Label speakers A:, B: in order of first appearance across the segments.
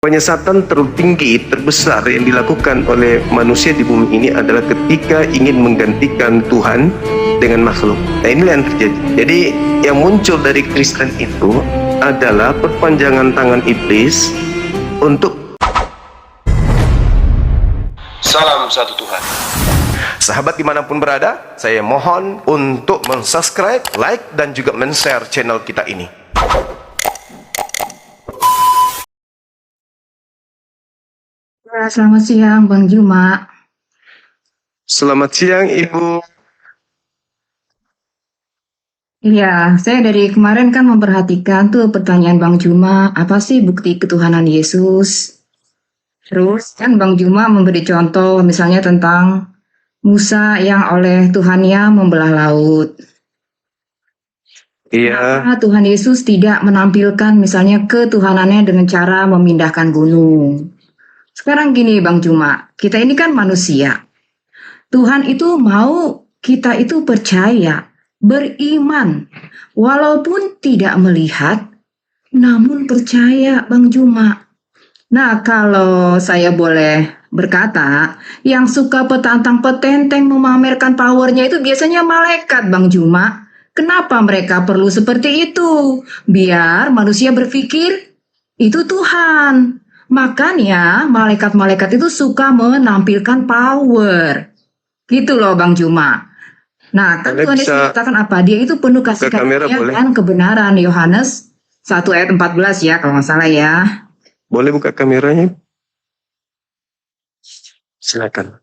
A: Penyesatan tertinggi, terbesar yang dilakukan oleh manusia di bumi ini adalah ketika ingin menggantikan Tuhan dengan makhluk. Nah, inilah yang terjadi. Jadi yang muncul dari Kristen itu adalah perpanjangan tangan iblis untuk salam satu Tuhan. Sahabat dimanapun berada, saya mohon untuk mensubscribe, like, dan juga men-share channel kita ini.
B: Selamat siang, Bang Juma.
A: Selamat siang, Ibu.
B: Iya, saya dari kemarin kan memperhatikan tuh pertanyaan Bang Juma, apa sih bukti ketuhanan Yesus? Terus kan Bang Juma memberi contoh misalnya tentang Musa yang oleh Tuhannya membelah laut.
A: Iya.
B: Kenapa Tuhan Yesus tidak menampilkan misalnya ketuhanannya dengan cara memindahkan gunung? Sekarang gini Bang Juma, kita ini kan manusia. Tuhan itu mau kita itu percaya, beriman, walaupun tidak melihat, namun percaya Bang Juma. Nah, kalau saya boleh berkata, yang suka petantang-petenteng memamerkan powernya itu biasanya malaikat Bang Juma. Kenapa mereka perlu seperti itu? Biar manusia berpikir itu Tuhan. Makanya malaikat-malaikat itu suka menampilkan power. Gitu loh Bang Juma. Nah, kan Tuhan Yesus katakan apa? Dia itu penuh kasih karunia dan kebenaran. Yohanes 1 ayat 14 ya, kalau nggak salah ya.
A: Boleh buka kameranya? Silakan.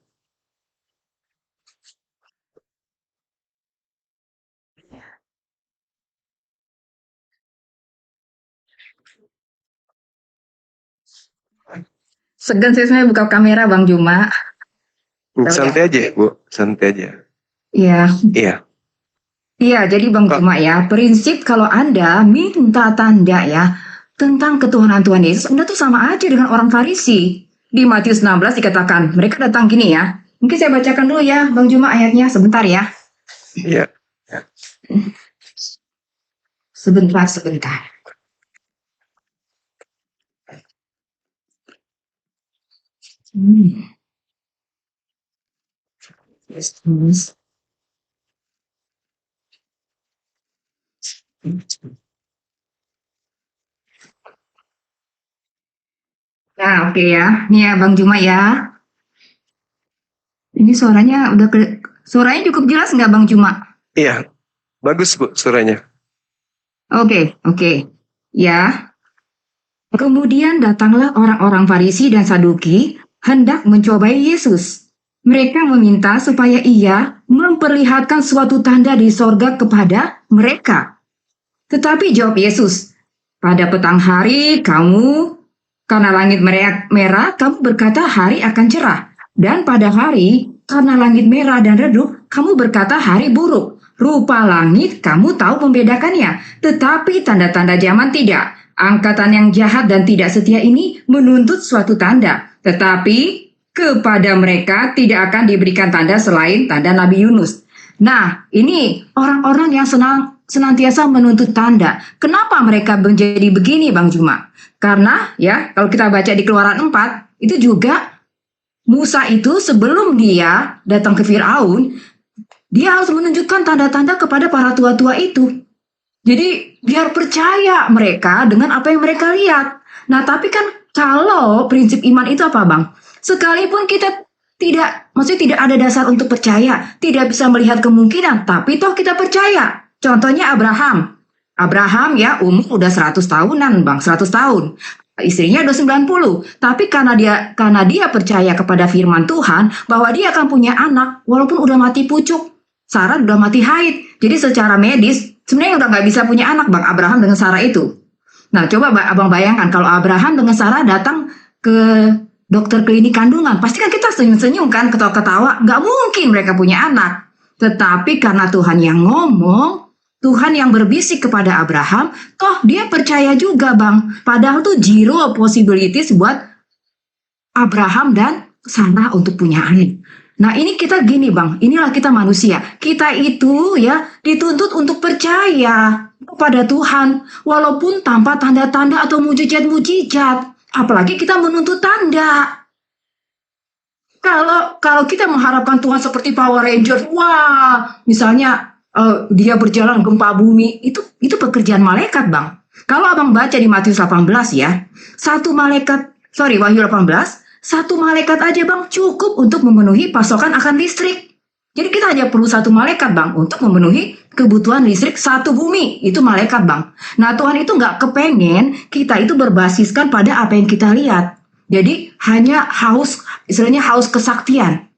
B: Segan saya sebenarnya buka kamera Bang Juma.
A: Santai aja, Bu. Santai aja.
B: Iya.
A: Iya.
B: Iya, jadi Bang Juma ya, prinsip kalau Anda minta tanda ya tentang ketuhanan Tuhan Yesus, Anda tuh sama aja dengan orang Farisi. Di Matius 16 dikatakan, mereka datang gini ya. Mungkin saya bacakan dulu ya, Bang Juma ayatnya sebentar ya.
A: Iya.
B: Sebentar. Yes. Nah, oke ya. Nih ya Bang Juma ya. Ini suaranya suaranya cukup jelas nggak Bang Juma?
A: Iya. Bagus, Bu, suaranya.
B: Oke. Ya. Kemudian datanglah orang-orang Farisi dan Saduki hendak mencobai Yesus. Mereka meminta supaya ia memperlihatkan suatu tanda di sorga kepada mereka. Tetapi jawab Yesus, pada petang hari karena langit merah, kamu berkata hari akan cerah. Dan pada hari, karena langit merah dan redup, kamu berkata hari buruk. Rupa langit kamu tahu membedakannya, tetapi tanda-tanda zaman tidak. Angkatan yang jahat dan tidak setia ini menuntut suatu tanda, tetapi kepada mereka tidak akan diberikan tanda selain tanda Nabi Yunus. Nah, ini orang-orang yang senantiasa menuntut tanda. Kenapa mereka menjadi begini, Bang Juma? Karena ya, kalau kita baca di Keluaran 4, itu juga Musa itu sebelum dia datang ke Firaun, dia harus menunjukkan tanda-tanda kepada para tua-tua itu. Jadi biar percaya mereka dengan apa yang mereka lihat. Nah, tapi kan kalau prinsip iman itu apa, Bang? Sekalipun kita maksudnya tidak ada dasar untuk percaya, tidak bisa melihat kemungkinan, tapi toh kita percaya. Contohnya Abraham. Abraham ya umur udah 100 tahunan, Bang, 100 tahun. Istrinya udah 90. Tapi karena dia percaya kepada firman Tuhan bahwa dia akan punya anak walaupun udah mati pucuk. Sarah udah mati haid. Jadi secara medis sebenarnya udah nggak bisa punya anak Bang Abraham dengan Sarah itu. Nah coba Abang bayangkan kalau Abraham dengan Sarah datang ke dokter klinik kandungan. Pasti kan kita senyum-senyum kan, ketawa-ketawa. Nggak mungkin mereka punya anak. Tetapi karena Tuhan yang ngomong, Tuhan yang berbisik kepada Abraham, toh dia percaya juga Bang. Padahal tuh zero possibilities buat Abraham dan Sarah untuk punya anak. Nah ini kita gini Bang, inilah kita manusia. Kita itu ya dituntut untuk percaya kepada Tuhan. Walaupun tanpa tanda-tanda atau mujizat-mujizat. Apalagi kita menuntut tanda. Kalau kita mengharapkan Tuhan seperti Power Rangers, wah, misalnya dia berjalan gempa bumi, itu pekerjaan malaikat, Bang. Kalau Abang baca di Matius 18 ya, Wahyu 18, satu malaikat aja, Bang, cukup untuk memenuhi pasokan akan listrik. Jadi kita hanya perlu satu malaikat, Bang, untuk memenuhi kebutuhan listrik satu bumi. Itu malaikat, Bang. Nah, Tuhan itu nggak kepengen kita itu berbasiskan pada apa yang kita lihat. Jadi hanya istilahnya haus kesaktian.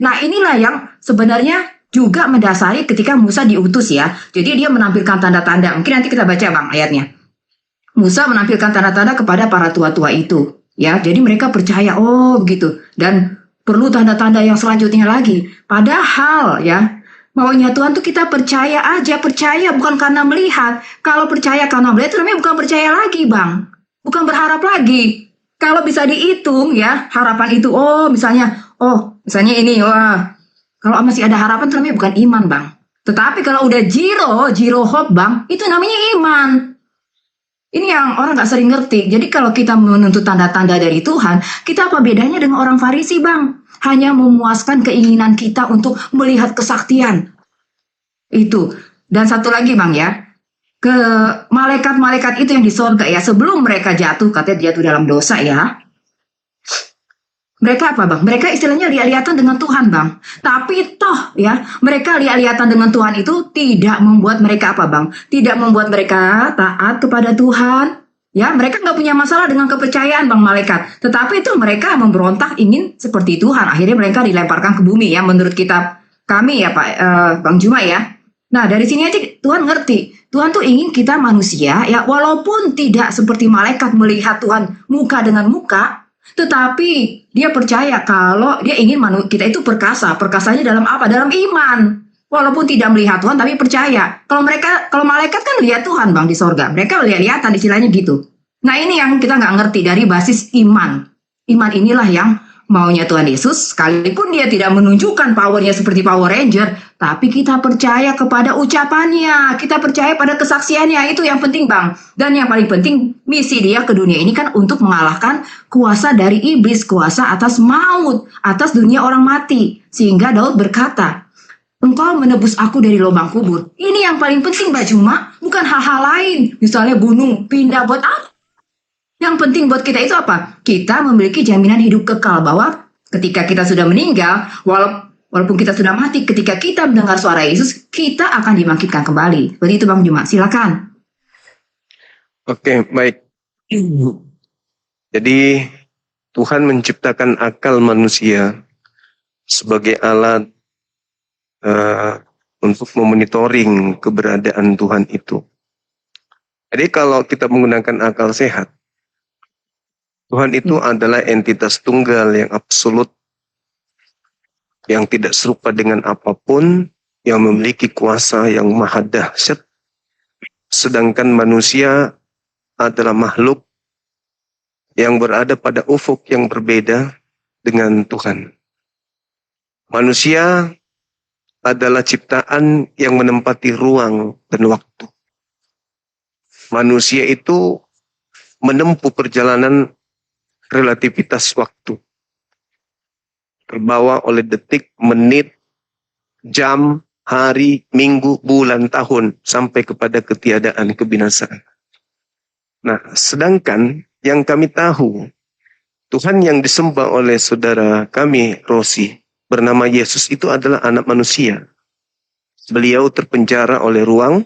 B: Nah, inilah yang sebenarnya juga mendasari ketika Musa diutus ya. Jadi dia menampilkan tanda-tanda. Mungkin nanti kita baca, Bang, ayatnya. Musa menampilkan tanda-tanda kepada para tua-tua itu. Ya, jadi mereka percaya, oh begitu. Dan perlu tanda-tanda yang selanjutnya lagi. Padahal ya, maunya Tuhan tuh kita percaya aja, percaya bukan karena melihat. Kalau percaya karena melihat itu namanya bukan percaya lagi, Bang. Bukan berharap lagi. Kalau bisa dihitung ya, harapan itu, misalnya ini, wah, kalau masih ada harapan itu namanya bukan iman, Bang. Tetapi kalau udah zero hope, Bang, itu namanya iman. Ini yang orang nggak sering ngerti. Jadi kalau kita menuntut tanda-tanda dari Tuhan, kita apa bedanya dengan orang Farisi, Bang? Hanya memuaskan keinginan kita untuk melihat kesaktian. Itu. Dan satu lagi, Bang, ya. Ke malaikat-malaikat itu yang di sorga ya, sebelum mereka jatuh, katanya jatuh dalam dosa ya. Mereka apa, Bang? Mereka istilahnya lihat-lihatan dengan Tuhan, Bang. Tapi toh ya, mereka lihat-lihatan dengan Tuhan itu tidak membuat mereka apa, Bang? Tidak membuat mereka taat kepada Tuhan. Ya, mereka nggak punya masalah dengan kepercayaan, Bang, malaikat. Tetapi itu mereka memberontak ingin seperti Tuhan. Akhirnya mereka dilemparkan ke bumi ya, menurut kitab kami ya, Pak Bang Juma ya. Nah, dari sini aja Tuhan ngerti. Tuhan tuh ingin kita manusia, ya walaupun tidak seperti malaikat melihat Tuhan muka dengan muka, tetapi dia percaya kalau dia ingin kita itu perkasa. Perkasanya dalam apa? Dalam iman. Walaupun tidak melihat Tuhan, tapi percaya. Kalau malaikat kan lihat Tuhan, Bang, di sorga. Mereka lihat-lihatan, istilahnya gitu. Nah, ini yang kita nggak ngerti dari basis iman. Iman inilah yang maunya Tuhan Yesus, sekalipun dia tidak menunjukkan powernya seperti Power Ranger, tapi kita percaya kepada ucapannya, kita percaya pada kesaksiannya, itu yang penting, Bang. Dan yang paling penting, misi dia ke dunia ini kan untuk mengalahkan kuasa dari iblis, kuasa atas maut, atas dunia orang mati. Sehingga Daud berkata, engkau menebus aku dari lubang kubur. Ini yang paling penting, Mbak Juma, bukan hal-hal lain. Misalnya gunung, pindah buat apa? Yang penting buat kita itu apa? Kita memiliki jaminan hidup kekal bahwa ketika kita sudah meninggal, walaupun kita sudah mati, ketika kita mendengar suara Yesus, kita akan dibangkitkan kembali. Seperti itu, Bang Juma. Silakan.
A: Oke, baik. Jadi Tuhan menciptakan akal manusia sebagai alat untuk memonitoring keberadaan Tuhan itu. Jadi kalau kita menggunakan akal sehat, Tuhan itu adalah entitas tunggal yang absolut, yang tidak serupa dengan apapun, yang memiliki kuasa yang maha dahsyat. Sedangkan manusia adalah makhluk yang berada pada ufuk yang berbeda dengan Tuhan. Manusia adalah ciptaan yang menempati ruang dan waktu. Manusia itu menempuh perjalanan relativitas waktu, terbawa oleh detik, menit, jam, hari, minggu, bulan, tahun, sampai kepada ketiadaan, kebinasaan. Nah, sedangkan yang kami tahu, Tuhan yang disembah oleh saudara kami, Rosi, bernama Yesus itu adalah anak manusia. Beliau terpenjara oleh ruang,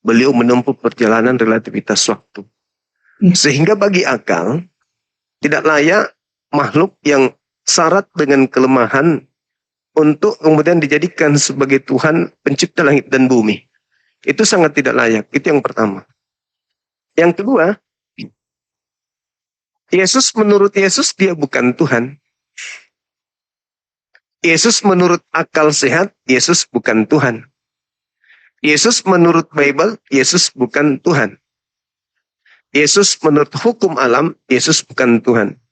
A: beliau menempuh perjalanan relativitas waktu. Sehingga bagi akal, tidak layak makhluk yang syarat dengan kelemahan untuk kemudian dijadikan sebagai Tuhan pencipta langit dan bumi. Itu sangat tidak layak. Itu yang pertama. Yang kedua, menurut Yesus dia bukan Tuhan. Yesus menurut akal sehat, Yesus bukan Tuhan. Yesus menurut Bible, Yesus bukan Tuhan. Yesus menurut hukum alam, Yesus bukan Tuhan.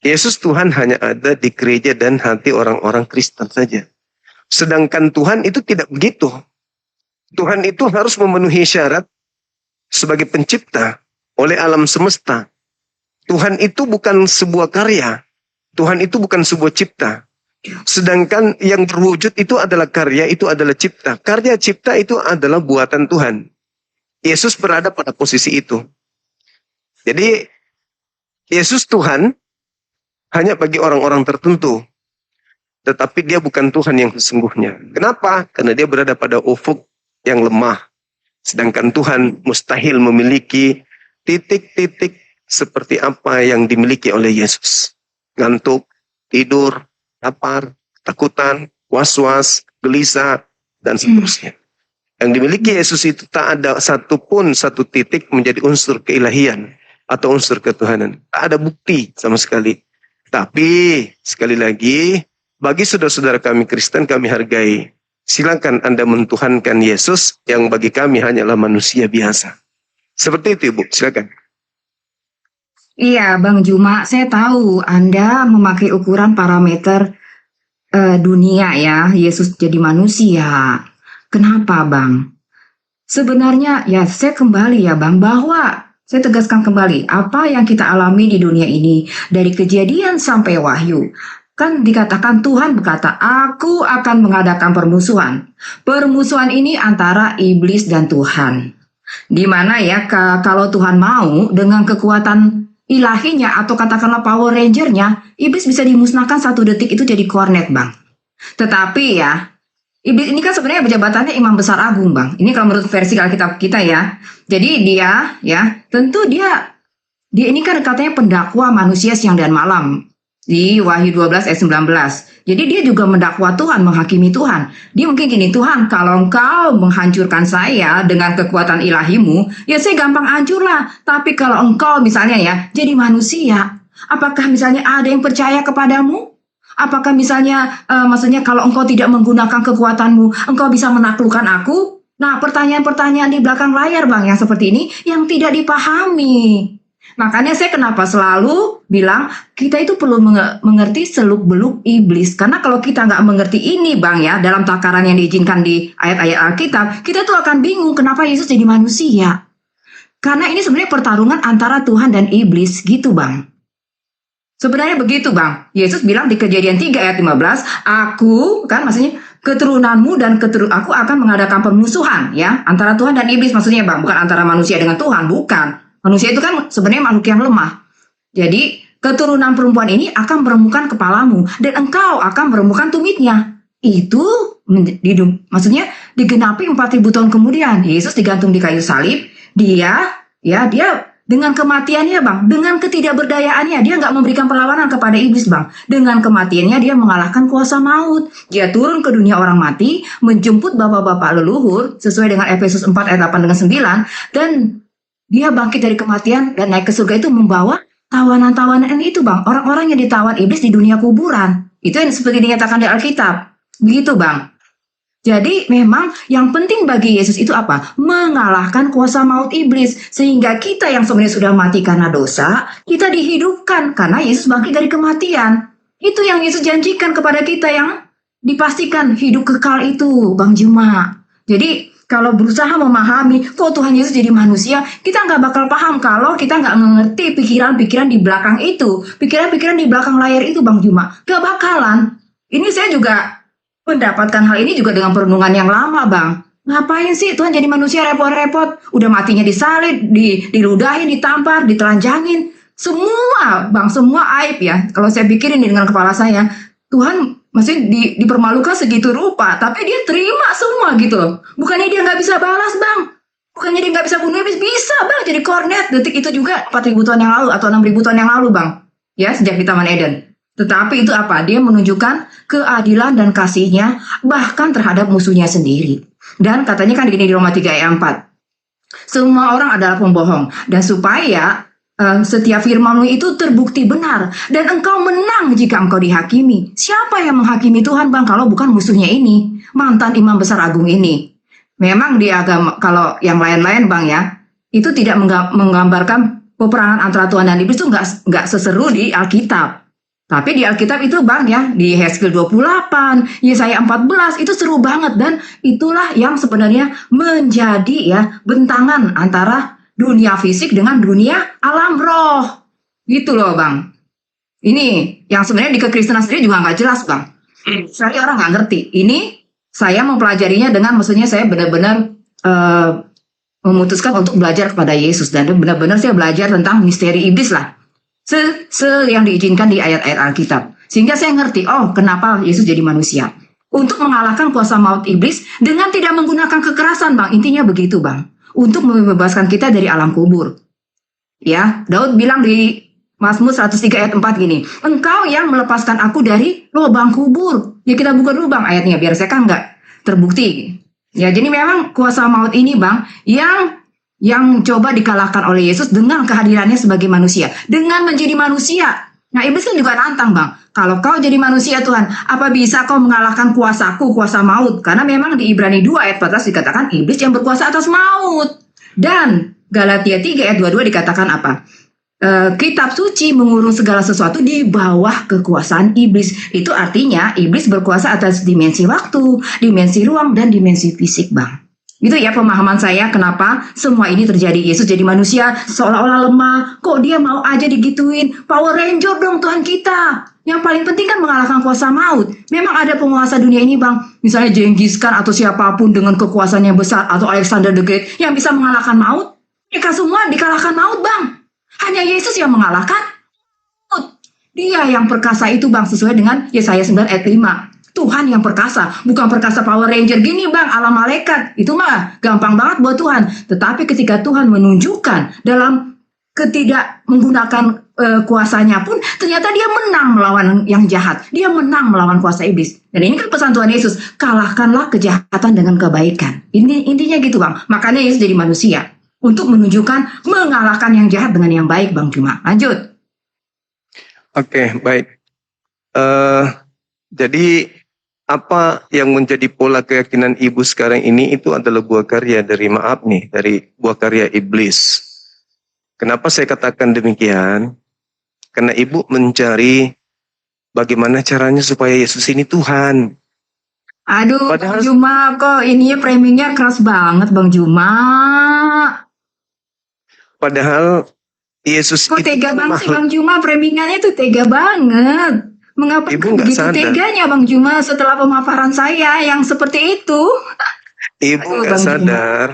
A: Yesus Tuhan hanya ada di gereja dan hati orang-orang Kristen saja. Sedangkan Tuhan itu tidak begitu. Tuhan itu harus memenuhi syarat sebagai pencipta oleh alam semesta. Tuhan itu bukan sebuah karya. Tuhan itu bukan sebuah cipta. Sedangkan yang berwujud itu adalah karya, itu adalah cipta. Karya cipta itu adalah buatan Tuhan. Yesus berada pada posisi itu. Jadi Yesus Tuhan hanya bagi orang-orang tertentu. Tetapi dia bukan Tuhan yang sesungguhnya. Kenapa? Karena dia berada pada ufuk yang lemah. Sedangkan Tuhan mustahil memiliki titik-titik seperti apa yang dimiliki oleh Yesus. Ngantuk, tidur, lapar, ketakutan, was-was, gelisah, dan seterusnya. Yang dimiliki Yesus itu tak ada satu titik menjadi unsur keilahian atau unsur ketuhanan. Tak ada bukti sama sekali. Tapi sekali lagi, bagi saudara-saudara kami Kristen kami hargai. Silakan Anda mentuhankan Yesus yang bagi kami hanyalah manusia biasa. Seperti itu Ibu, silakan.
B: Iya, Bang Juma, saya tahu Anda memakai ukuran parameter dunia ya, Yesus jadi manusia. Kenapa, Bang? Sebenarnya ya saya kembali ya, Bang, bahwa saya tegaskan kembali apa yang kita alami di dunia ini dari kejadian sampai wahyu. Kan dikatakan Tuhan berkata, aku akan mengadakan permusuhan. Permusuhan ini antara iblis dan Tuhan. Di mana ya kalau Tuhan mau dengan kekuatan ilahinya atau katakanlah Power Ranger-nya, iblis bisa dimusnahkan 1 detik itu jadi kornet, Bang. Tetapi ya, iblis ini kan sebenarnya jabatannya Imam Besar Agung, Bang. Ini kalau menurut versi Alkitab kita ya. Jadi dia ya, tentu dia ini kan katanya pendakwa manusia siang dan malam. Di Wahyu 12 ayat 19. Jadi dia juga mendakwa Tuhan, menghakimi Tuhan. Dia mungkin gini, Tuhan kalau engkau menghancurkan saya dengan kekuatan ilahimu, ya saya gampang hancur lah. Tapi kalau engkau misalnya ya, jadi manusia, apakah misalnya ada yang percaya kepadamu? Apakah misalnya, maksudnya kalau engkau tidak menggunakan kekuatanmu, engkau bisa menaklukkan aku? Nah, pertanyaan-pertanyaan di belakang layar, Bang, yang seperti ini, yang tidak dipahami. Makanya saya kenapa selalu bilang kita itu perlu mengerti seluk-beluk iblis. Karena kalau kita nggak mengerti ini, Bang, ya, dalam takaran yang diizinkan di ayat-ayat Alkitab, kita tuh akan bingung kenapa Yesus jadi manusia. Karena ini sebenarnya pertarungan antara Tuhan dan iblis, gitu, Bang. Sebenarnya begitu, Bang. Yesus bilang di Kejadian 3 ayat 15, aku, kan maksudnya keturunanmu dan aku akan mengadakan permusuhan, ya, antara Tuhan dan iblis, maksudnya, Bang, bukan antara manusia dengan Tuhan, bukan. Manusia itu kan sebenarnya makhluk yang lemah. Jadi keturunan perempuan ini akan meremukkan kepalamu dan engkau akan meremukkan tumitnya. Itu maksudnya digenapi 4.000 tahun kemudian. Yesus digantung di kayu salib. Dia dengan kematiannya, Bang, dengan ketidakberdayaannya, dia nggak memberikan perlawanan kepada iblis, Bang. Dengan kematiannya dia mengalahkan kuasa maut. Dia turun ke dunia orang mati, menjemput bapak-bapak leluhur sesuai dengan Efesus 4 ayat 8 dengan 9 dan dia bangkit dari kematian dan naik ke surga itu membawa tawanan-tawanan itu, Bang. Orang-orang yang ditawan iblis di dunia kuburan. Itu yang seperti dinyatakan di Alkitab. Begitu, Bang. Jadi memang yang penting bagi Yesus itu apa? Mengalahkan kuasa maut iblis. Sehingga kita yang sebenarnya sudah mati karena dosa, kita dihidupkan karena Yesus bangkit dari kematian. Itu yang Yesus janjikan kepada kita yang dipastikan hidup kekal itu, Bang Juma. Jadi kalau berusaha memahami kok Tuhan Yesus jadi manusia, kita nggak bakal paham kalau kita nggak mengerti pikiran-pikiran di belakang itu. Pikiran-pikiran di belakang layar itu, Bang Juma. Gak bakalan. Ini saya juga mendapatkan hal ini juga dengan perenungan yang lama, Bang. Ngapain sih Tuhan jadi manusia repot-repot? Udah matinya disalib, diludahin, ditampar, ditelanjangin. Semua, Bang, semua aib ya. Kalau saya pikirin dengan kepala saya, Tuhan maksudnya dipermalukan segitu rupa, tapi dia terima semua gitu loh. Bukannya dia nggak bisa balas, Bang. Bukannya dia nggak bisa bunuh iblis, bisa, Bang. Jadi kornet detik itu juga 4.000 tahun yang lalu atau 6.000 tahun yang lalu, Bang. Ya, sejak di Taman Eden. Tetapi itu apa? Dia menunjukkan keadilan dan kasihnya bahkan terhadap musuhnya sendiri. Dan katanya kan gini di Roma 3 ayat 4. Semua orang adalah pembohong. Dan supaya setiap firman-Mu itu terbukti benar dan engkau menang jika engkau dihakimi. Siapa yang menghakimi Tuhan, Bang, kalau bukan musuhnya ini, mantan Imam Besar Agung ini? Memang di agama kalau yang lain-lain, Bang, ya, itu tidak menggambarkan peperangan antara Tuhan dan iblis itu nggak seseru di Alkitab. Tapi di Alkitab itu, Bang, ya, di Hezkiel 28, Yesaya 14 itu seru banget dan itulah yang sebenarnya menjadi ya bentangan antara dunia fisik dengan dunia alam roh. Gitu loh Bang. Ini yang sebenarnya di kekristenan sendiri juga nggak jelas Bang. Sekali orang nggak ngerti. Ini saya mempelajarinya dengan maksudnya saya benar-benar memutuskan untuk belajar kepada Yesus dan benar-benar saya belajar tentang misteri iblis lah. Yang diizinkan di ayat-ayat Alkitab. Sehingga saya ngerti, oh kenapa Yesus jadi manusia. Untuk mengalahkan kuasa maut iblis dengan tidak menggunakan kekerasan Bang. Intinya begitu Bang. Untuk membebaskan kita dari alam kubur. Ya, Daud bilang di Mazmur 103 ayat 4 gini, engkau yang melepaskan aku dari lubang kubur. Ya kita buka dulu Bang ayatnya, biar saya kan nggak terbukti. Ya jadi memang kuasa maut ini Bang, yang coba dikalahkan oleh Yesus dengan kehadirannya sebagai manusia. Dengan menjadi manusia. Nah iblis kan juga nantang Bang, kalau kau jadi manusia Tuhan, apa bisa kau mengalahkan kuasaku, kuasa maut? Karena memang di Ibrani 2 ayat 14 dikatakan iblis yang berkuasa atas maut. Dan Galatia 3 ayat 22 dikatakan apa? Kitab suci mengurung segala sesuatu di bawah kekuasaan iblis. Itu artinya iblis berkuasa atas dimensi waktu, dimensi ruang, dan dimensi fisik Bang. Itu ya pemahaman saya kenapa semua ini terjadi. Yesus jadi manusia seolah-olah lemah. Kok dia mau aja digituin? Power Ranger dong Tuhan kita. Yang paling penting kan mengalahkan kuasa maut. Memang ada penguasa dunia ini Bang. Misalnya Genghis Khan atau siapapun dengan kekuasaan yang besar. Atau Alexander the Great yang bisa mengalahkan maut. Mereka semua dikalahkan maut Bang. Hanya Yesus yang mengalahkan maut. Dia yang perkasa itu Bang, sesuai dengan Yesaya 9 ayat 5. Tuhan yang perkasa, bukan perkasa Power Ranger gini Bang, ala malaikat. Itu mah gampang banget buat Tuhan. Tetapi ketika Tuhan menunjukkan dalam ketidak menggunakan kuasanya pun, ternyata dia menang melawan yang jahat. Dia menang melawan kuasa iblis. Dan ini kan pesan Tuhan Yesus, kalahkanlah kejahatan dengan kebaikan. Intinya gitu Bang. Makanya Yesus jadi manusia. Untuk menunjukkan mengalahkan yang jahat dengan yang baik Bang Juma. Lanjut.
A: Oke, baik. Jadi apa yang menjadi pola keyakinan ibu sekarang ini itu adalah buah karya dari dari buah karya iblis. Kenapa saya katakan demikian? Karena ibu mencari bagaimana caranya supaya Yesus ini Tuhan.
B: Aduh,
A: Padahal
B: Bang Juma kok ininya framingnya keras banget Bang Juma.
A: Padahal Yesus
B: Kok
A: itu
B: tega banget sih
A: makhluk.
B: Bang Juma, framingannya tuh tega banget. Mengapa
A: Ibu nggak
B: begitu
A: sadar.
B: teganya Bang Juma setelah pemaparan saya yang seperti itu?
A: Ibu
B: Aduh
A: nggak
B: Bang Juma.
A: sadar.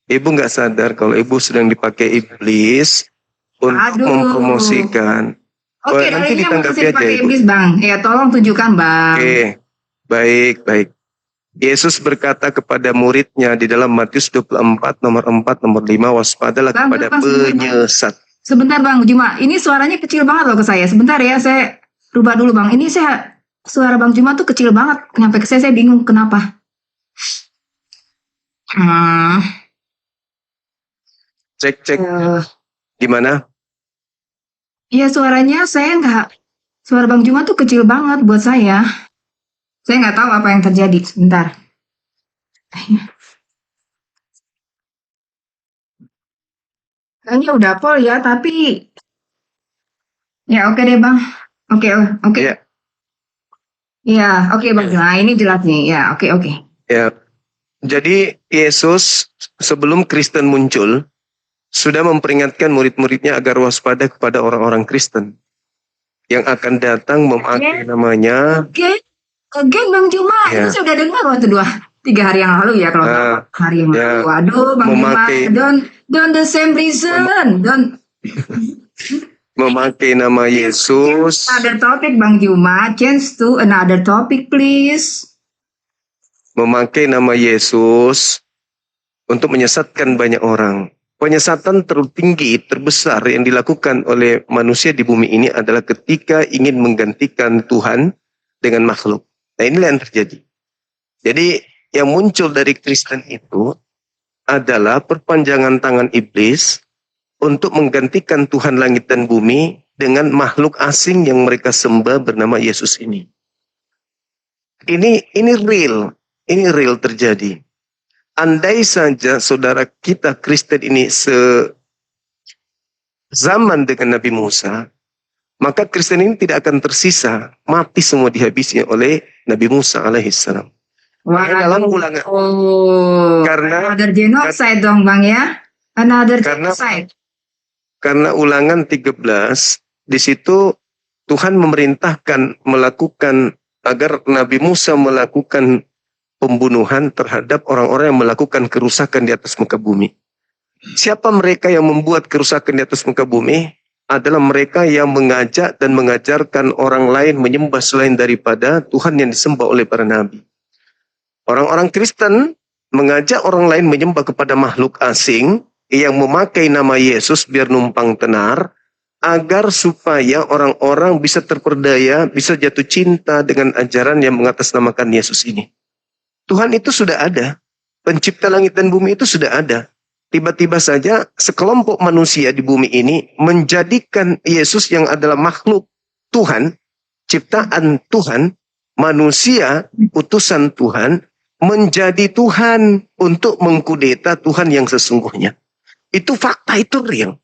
A: Ibu nggak sadar kalau ibu sedang dipakai iblis untuk
B: Aduh.
A: mempromosikan.
B: Oke,
A: Nanti
B: dalilnya
A: ditanggapi
B: masih
A: aja
B: dipakai
A: ibu.
B: iblis Bang. Ya tolong tunjukkan Bang.
A: Oke, baik. Yesus berkata kepada muridnya di dalam Matius 24 nomor 4 nomor 5, waspadalah
B: Bang,
A: kepada
B: Bang,
A: penyesat.
B: Sebentar Bang Juma, ini suaranya kecil banget loh ke saya. Sebentar ya, saya rubah dulu Bang. Ini suara Bang Juma tuh kecil banget. Nyampe ke saya bingung kenapa.
A: Cek. Gimana?
B: Iya suaranya suara Bang Juma tuh kecil banget buat saya. Saya nggak tahu apa yang terjadi. Sebentar. Kayaknya udah pol ya, tapi ya oke deh Bang. Oke.
A: Ya.
B: Iya, oke Bang. Nah, ini jelas nih. Ya, oke.
A: Ya. Jadi Yesus sebelum Kristen muncul sudah memperingatkan murid-muridnya agar waspada kepada orang-orang Kristen yang akan datang memakai namanya.
B: Oke, Bang Juma.
A: Ya.
B: Itu sudah dengar waktu 3 hari yang lalu ya kalau hari yang lalu. Waduh, Bang
A: memakai,
B: Juma, don't the same reason. Don't
A: memakai nama Yesus.
B: Another topic Bang Juma, change to another topic please.
A: Memakai nama Yesus untuk menyesatkan banyak orang. Penyesatan tertinggi, terbesar yang dilakukan oleh manusia di bumi ini adalah ketika ingin menggantikan Tuhan dengan makhluk. Nah inilah yang terjadi. Jadi yang muncul dari Kristen itu adalah perpanjangan tangan iblis untuk menggantikan Tuhan langit dan bumi dengan makhluk asing yang mereka sembah bernama Yesus ini. Ini real terjadi. Andai saja saudara kita Kristen ini sezaman dengan Nabi Musa, maka Kristen ini tidak akan tersisa, mati semua dihabisi oleh Nabi Musa alaihissalam.
B: Wah,
A: dalam ulangan. Karena
B: another genocide dong Bang ya. Another genocide.
A: Karena ulangan 13 di situ Tuhan memerintahkan melakukan agar Nabi Musa melakukan pembunuhan terhadap orang-orang yang melakukan kerusakan di atas muka bumi. Siapa mereka yang membuat kerusakan di atas muka bumi? Adalah mereka yang mengajak dan mengajarkan orang lain menyembah selain daripada Tuhan yang disembah oleh para nabi. Orang-orang Kristen mengajak orang lain menyembah kepada makhluk asing yang memakai nama Yesus biar numpang tenar, agar supaya orang-orang bisa terperdaya, bisa jatuh cinta dengan ajaran yang mengatasnamakan Yesus ini. Tuhan itu sudah ada. Pencipta langit dan bumi itu sudah ada. Tiba-tiba saja sekelompok manusia di bumi ini menjadikan Yesus yang adalah makhluk Tuhan, ciptaan Tuhan, manusia, utusan Tuhan, menjadi Tuhan untuk mengkudeta Tuhan yang sesungguhnya. Itu fakta, itu real.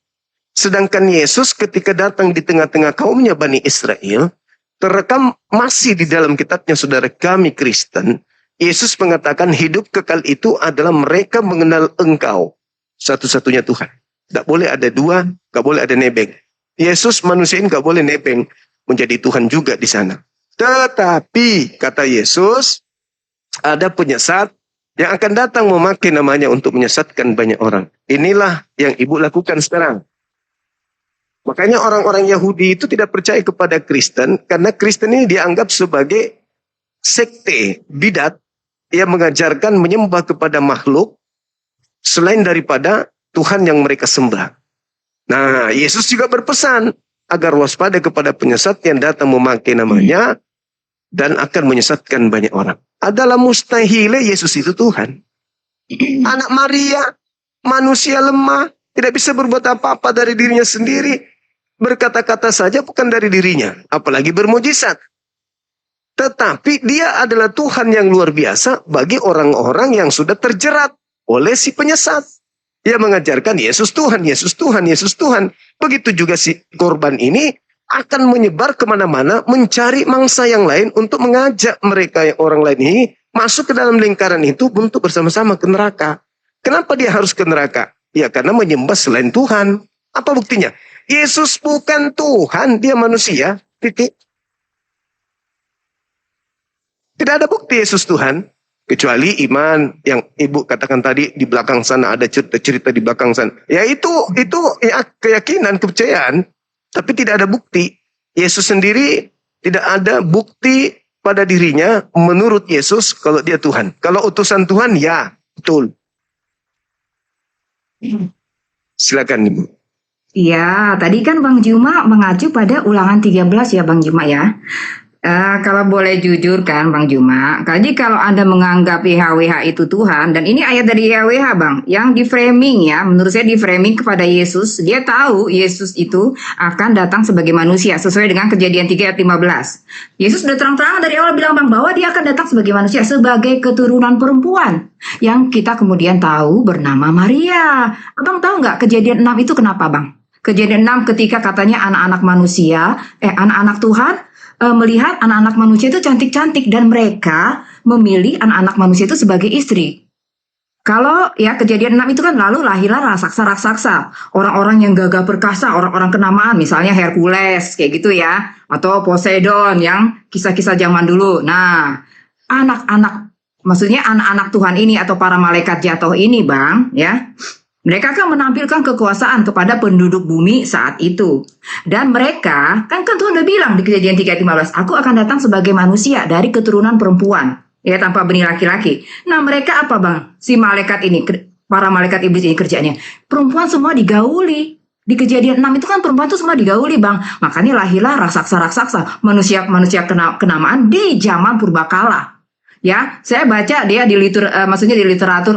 A: Sedangkan Yesus ketika datang di tengah-tengah kaumnya Bani Israel, terekam masih di dalam kitabnya saudara kami Kristen, Yesus mengatakan hidup kekal itu adalah mereka mengenal Engkau, satu-satunya Tuhan. Tidak boleh ada dua, tidak boleh ada nebeng. Yesus manusia ini tidak boleh nebeng, menjadi Tuhan juga di sana. Tetapi, kata Yesus, ada penyesat yang akan datang memakai namanya untuk menyesatkan banyak orang. Inilah yang ibu lakukan sekarang. Makanya orang-orang Yahudi itu tidak percaya kepada Kristen, karena Kristen ini dianggap sebagai sekte, bidat, yang mengajarkan menyembah kepada makhluk selain daripada Tuhan yang mereka sembah. Nah, Yesus juga berpesan agar waspada kepada penyesat yang datang memakai namanya dan akan menyesatkan banyak orang. Adalah mustahil Yesus itu Tuhan. Anak Maria, manusia lemah, tidak bisa berbuat apa-apa dari dirinya sendiri. Berkata-kata saja bukan dari dirinya, apalagi bermujizat. Tetapi dia adalah Tuhan yang luar biasa bagi orang-orang yang sudah terjerat oleh si penyesat. Dia mengajarkan Yesus Tuhan, Yesus Tuhan, Yesus Tuhan. Begitu juga si korban ini akan menyebar kemana-mana mencari mangsa yang lain untuk mengajak mereka yang orang lain ini masuk ke dalam lingkaran itu untuk bersama-sama ke neraka. Kenapa dia harus ke neraka? Ya karena menyembah selain Tuhan. Apa buktinya? Yesus bukan Tuhan, dia manusia. Titik. Tidak ada bukti Yesus Tuhan. Kecuali iman yang ibu katakan tadi di belakang sana, ada cerita-cerita di belakang sana. Ya itu ya keyakinan, kepercayaan. Tapi tidak ada bukti. Yesus sendiri tidak ada bukti pada dirinya menurut Yesus kalau dia Tuhan. Kalau utusan Tuhan, ya betul. Silakan Ibu.
B: Iya, tadi kan Bang Juma mengacu pada Ulangan 13 ya Bang Juma ya. Kalau boleh jujur kan Bang Juma, jadi kalau Anda menganggap YHWH itu Tuhan, dan ini ayat dari YHWH Bang, yang di framing ya, menurut saya di framing kepada Yesus, dia tahu Yesus itu akan datang sebagai manusia, sesuai dengan Kejadian 3 ayat 15. Yesus sudah terang-terangan dari awal bilang Bang, bahwa dia akan datang sebagai manusia, sebagai keturunan perempuan, yang kita kemudian tahu bernama Maria. Abang tahu nggak Kejadian 6 itu kenapa Bang? Kejadian 6 ketika katanya anak-anak manusia, anak-anak Tuhan, melihat anak-anak manusia itu cantik-cantik dan mereka memilih anak-anak manusia itu sebagai istri. Kalau ya Kejadian 6 itu kan lalu lahirlah raksasa-raksasa, orang-orang yang gagah perkasa, orang-orang kenamaan, misalnya Hercules kayak gitu ya, atau Poseidon yang kisah-kisah zaman dulu. Nah, anak-anak, maksudnya anak-anak Tuhan ini atau para malaikat jatuh ini Bang, ya. Mereka akan menampilkan kekuasaan kepada penduduk bumi saat itu. Dan mereka, kan Tuhan udah bilang di Kejadian 3:15, aku akan datang sebagai manusia dari keturunan perempuan. Ya, tanpa benih laki-laki. Nah, mereka apa Bang? Si malaikat ini, para malaikat iblis ini kerjanya. Perempuan semua digauli. Di Kejadian 6 itu kan perempuan itu semua digauli Bang. Makanya lahirlah raksasa-raksasa, manusia-manusia kenamaan di zaman purbakala. Ya, saya baca dia di maksudnya di literatur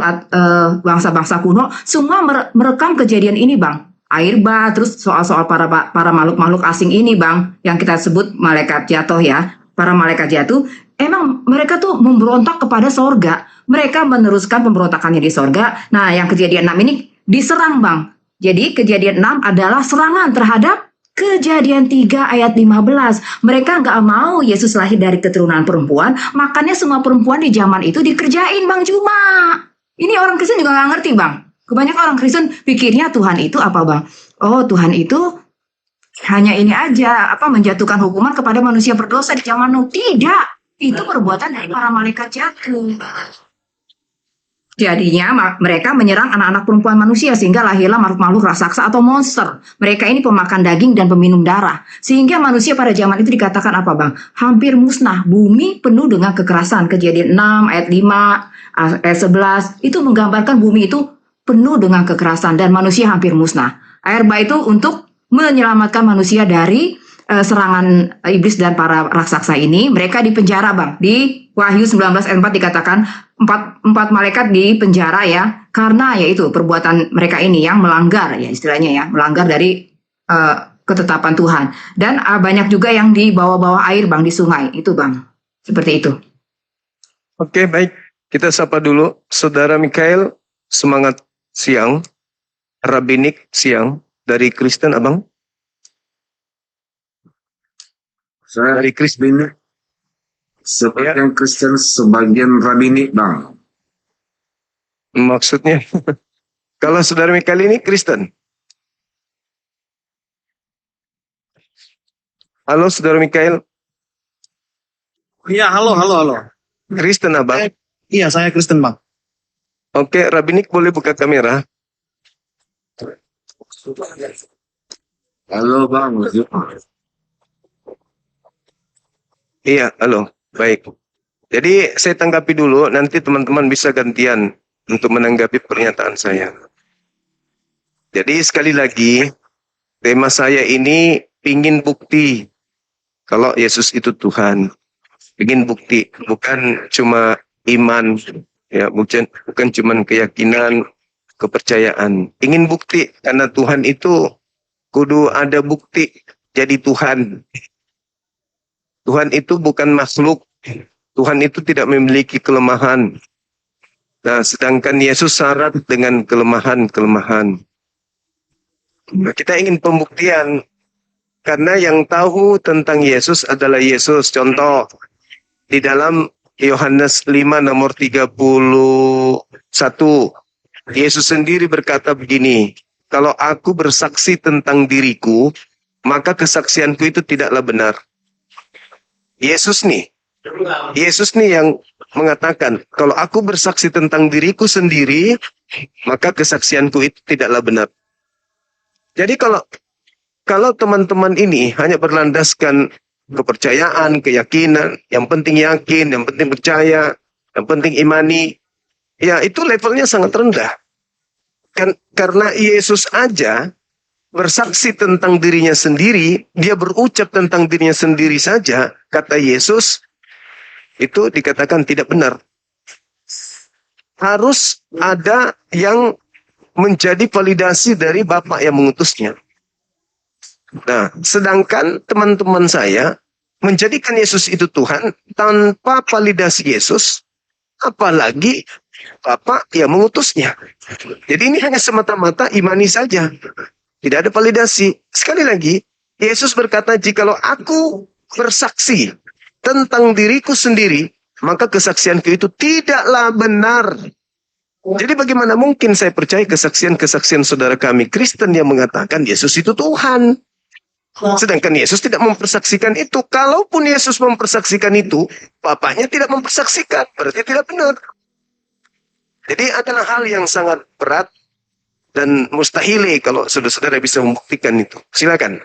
B: bangsa-bangsa kuno semua merekam kejadian ini, Bang. Air bah, terus soal-soal para makhluk-makhluk asing ini, Bang, yang kita sebut malaikat jatuh ya. Para malaikat jatuh, emang mereka tuh memberontak kepada sorga. Mereka meneruskan pemberontakannya di sorga. Nah, yang Kejadian 6 ini diserang, Bang. Jadi Kejadian 6 adalah serangan terhadap Kejadian 3 ayat 15. Mereka nggak mau Yesus lahir dari keturunan perempuan, makanya semua perempuan di zaman itu dikerjain Bang Juma. Ini orang Kristen juga nggak ngerti Bang. Kebanyakan orang Kristen pikirnya Tuhan itu apa Bang? Oh Tuhan itu hanya ini aja, menjatuhkan hukuman kepada manusia berdosa di zaman Nuh. Tidak, itu perbuatan dari para malaikat jahat. Jadinya mereka menyerang anak-anak perempuan manusia sehingga lahirlah makhluk-makhluk raksasa atau monster. Mereka ini pemakan daging dan peminum darah. Sehingga manusia pada zaman itu dikatakan apa bang? Hampir musnah. Bumi penuh dengan kekerasan. Kejadian 6 ayat 5 ayat 11 itu menggambarkan bumi itu penuh dengan kekerasan dan manusia hampir musnah. Air bah itu untuk menyelamatkan manusia dari serangan iblis dan para raksasa ini. Mereka dipenjara bang. Di Wahyu 19 ayat 4 dikatakan empat malaikat di penjara ya, karena yaitu perbuatan mereka ini yang melanggar ya istilahnya ya, melanggar dari ketetapan Tuhan. Dan banyak juga yang di bawah-bawah air bang, di sungai itu bang, seperti itu.
A: Oke, baik, kita sapa dulu Saudara Mikael. Semangat siang, Rabbinik siang dari Kristen abang.
C: Saya
A: Dari Kristen.
C: sebagian Kristen, sebagian Rabbinik bang.
A: Maksudnya, kalau Saudara Mikael ini Kristen. Halo Saudara Mikael,
D: Iya, halo.
A: Kristen abang.
D: Iya, saya Kristen, Bang.
A: Oke, Rabbinik boleh buka kamera.
C: Halo bang,
A: Iya, halo. Baik. Jadi saya tanggapi dulu, nanti teman-teman bisa gantian untuk menanggapi pernyataan saya. Jadi sekali lagi, tema saya ini pingin bukti kalau Yesus itu Tuhan. Pingin bukti, bukan cuma iman, ya, bukan cuma keyakinan, kepercayaan. Ingin bukti karena Tuhan itu kudu ada bukti jadi Tuhan. Tuhan itu bukan makhluk. Tuhan itu tidak memiliki kelemahan. Nah, sedangkan Yesus syarat dengan kelemahan-kelemahan. Nah, kita ingin pembuktian. Karena yang tahu tentang Yesus adalah Yesus. Contoh, di dalam Yohanes 5 nomor 31. Yesus sendiri berkata begini, kalau aku bersaksi tentang diriku, maka kesaksianku itu tidaklah benar. Yesus nih yang mengatakan, kalau aku bersaksi tentang diriku sendiri, maka kesaksianku itu tidaklah benar. Jadi kalau teman-teman ini hanya berlandaskan kepercayaan, keyakinan, yang penting yakin, yang penting percaya, yang penting imani, ya itu levelnya sangat rendah. Karena Yesus aja bersaksi tentang dirinya sendiri, dia berucap tentang dirinya sendiri saja, kata Yesus, itu dikatakan tidak benar. Harus ada yang menjadi validasi dari Bapa yang mengutusnya. Nah, sedangkan teman-teman saya menjadikan Yesus itu Tuhan tanpa validasi Yesus, apalagi Bapa yang mengutusnya. Jadi ini hanya semata-mata imani saja. Tidak ada validasi. Sekali lagi, Yesus berkata, jikalau aku bersaksi tentang diriku sendiri, maka kesaksianku itu tidaklah benar. Jadi bagaimana mungkin saya percaya kesaksian-kesaksian saudara kami Kristen yang mengatakan Yesus itu Tuhan. Sedangkan Yesus tidak mempersaksikan itu. Kalaupun Yesus mempersaksikan itu, Bapaknya tidak mempersaksikan. Berarti tidak benar. Jadi adalah hal yang sangat berat dan mustahil kalau saudara-saudara bisa membuktikan itu. Silakan.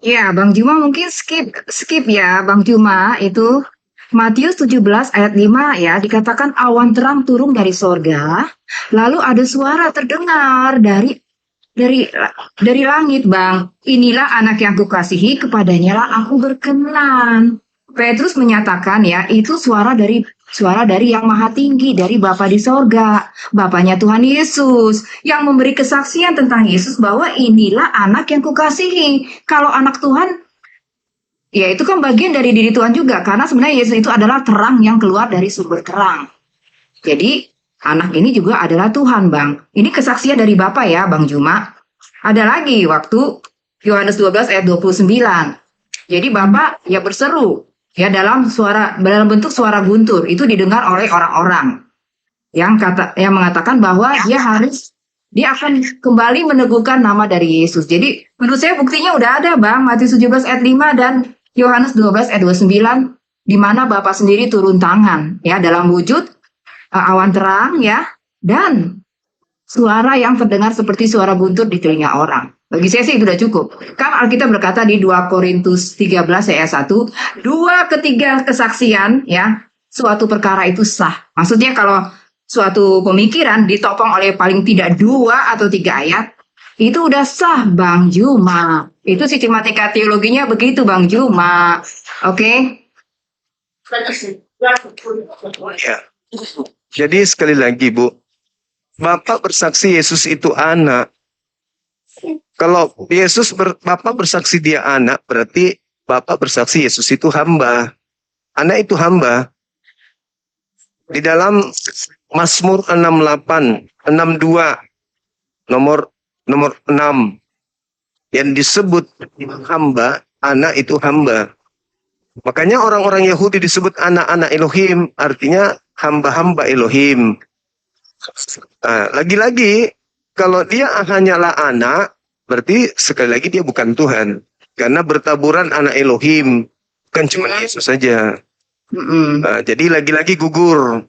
B: Ya, Bang Juma mungkin skip ya, Bang Juma itu Matius 17 ayat 5 ya, dikatakan awan terang turun dari sorga, lalu ada suara terdengar dari langit, Bang. Inilah anak yang kukasihi, kepadanya lah aku berkenan. Petrus menyatakan ya, itu suara dari yang maha tinggi, dari Bapa di sorga, Bapanya Tuhan Yesus, yang memberi kesaksian tentang Yesus bahwa inilah anak yang kukasihi. Kalau anak Tuhan, ya itu kan bagian dari diri Tuhan juga, karena sebenarnya Yesus itu adalah terang yang keluar dari sumber terang. Jadi anak ini juga adalah Tuhan, Bang. Ini kesaksian dari Bapa ya, Bang Juma. Ada lagi waktu Yohanes 12 ayat 29. Jadi Bapa ya berseru, ya dalam bentuk suara guntur, itu didengar oleh orang-orang yang mengatakan bahwa dia harus dia akan kembali meneguhkan nama dari Yesus. Jadi menurut saya buktinya udah ada Bang, Matius 17 ayat 5 dan Yohanes 12 ayat 29, di mana Bapa sendiri turun tangan ya dalam wujud awan terang ya, dan suara yang terdengar seperti suara buntut di telinga orang. Bagi saya sih itu udah cukup. Kan Alkitab berkata di 2 Korintus 13 ayat 1, 2/3 kesaksian ya, suatu perkara itu sah. Maksudnya kalau suatu pemikiran ditopang oleh paling tidak 2 atau 3 ayat, itu udah sah Bang Juma. Itu sistematika teologinya begitu Bang Juma. Oke?
A: Ya. Jadi sekali lagi Bu, Bapak bersaksi Yesus itu anak. Kalau Bapak bersaksi dia anak, berarti Bapak bersaksi Yesus itu hamba. Anak itu hamba. Di dalam Mazmur 68, 62, nomor 6, yang disebut hamba, anak itu hamba. Makanya orang-orang Yahudi disebut anak-anak Elohim, artinya hamba-hamba Elohim. Nah, lagi-lagi, kalau dia hanyalah anak, berarti sekali lagi dia bukan Tuhan. Karena bertaburan anak Elohim, bukan cuma Yesus saja. Nah, jadi lagi-lagi gugur.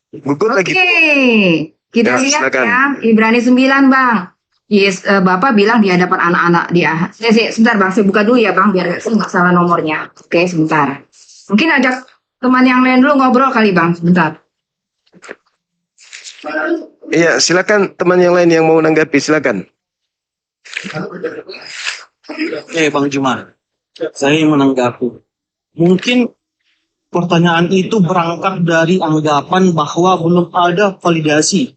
A: Gugur lagi.
B: Oke, kita
A: Ya,
B: lihat
A: silakan.
B: ya, Ibrani 9 Bang. Yes, Bapak bilang di hadapan anak-anak dia. Sebentar Bang, saya buka dulu ya Bang, biar saya nggak salah nomornya. Oke, sebentar. Mungkin ajak teman yang lain dulu ngobrol kali Bang, sebentar.
A: Iya, silakan teman yang lain yang mau menanggapi, silakan.
D: Oke, Bang Juma. Saya ingin menanggapi. Mungkin pertanyaan itu berangkat dari anggapan bahwa belum ada validasi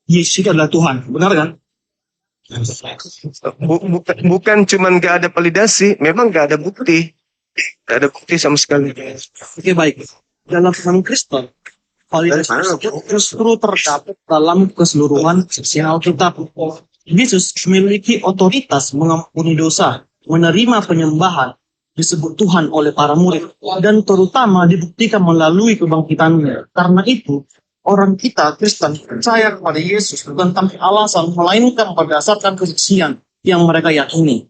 D: Yesus itu adalah Tuhan. Benar kan?
A: Bukan cuman gak ada validasi, memang gak ada bukti. Gak ada bukti sama sekali.
D: Oke, baik. Dalam Islam Kristen, validasi tersebut justru terdapat dalam keseluruhan sial Alkitab. Yesus memiliki otoritas mengampuni dosa, menerima penyembahan, disebut Tuhan oleh para murid, dan terutama dibuktikan melalui kebangkitannya. Karena itu, orang kita Kristen percaya kepada Yesus bukan tanpa alasan, melainkan berdasarkan kesaksian yang mereka yakini.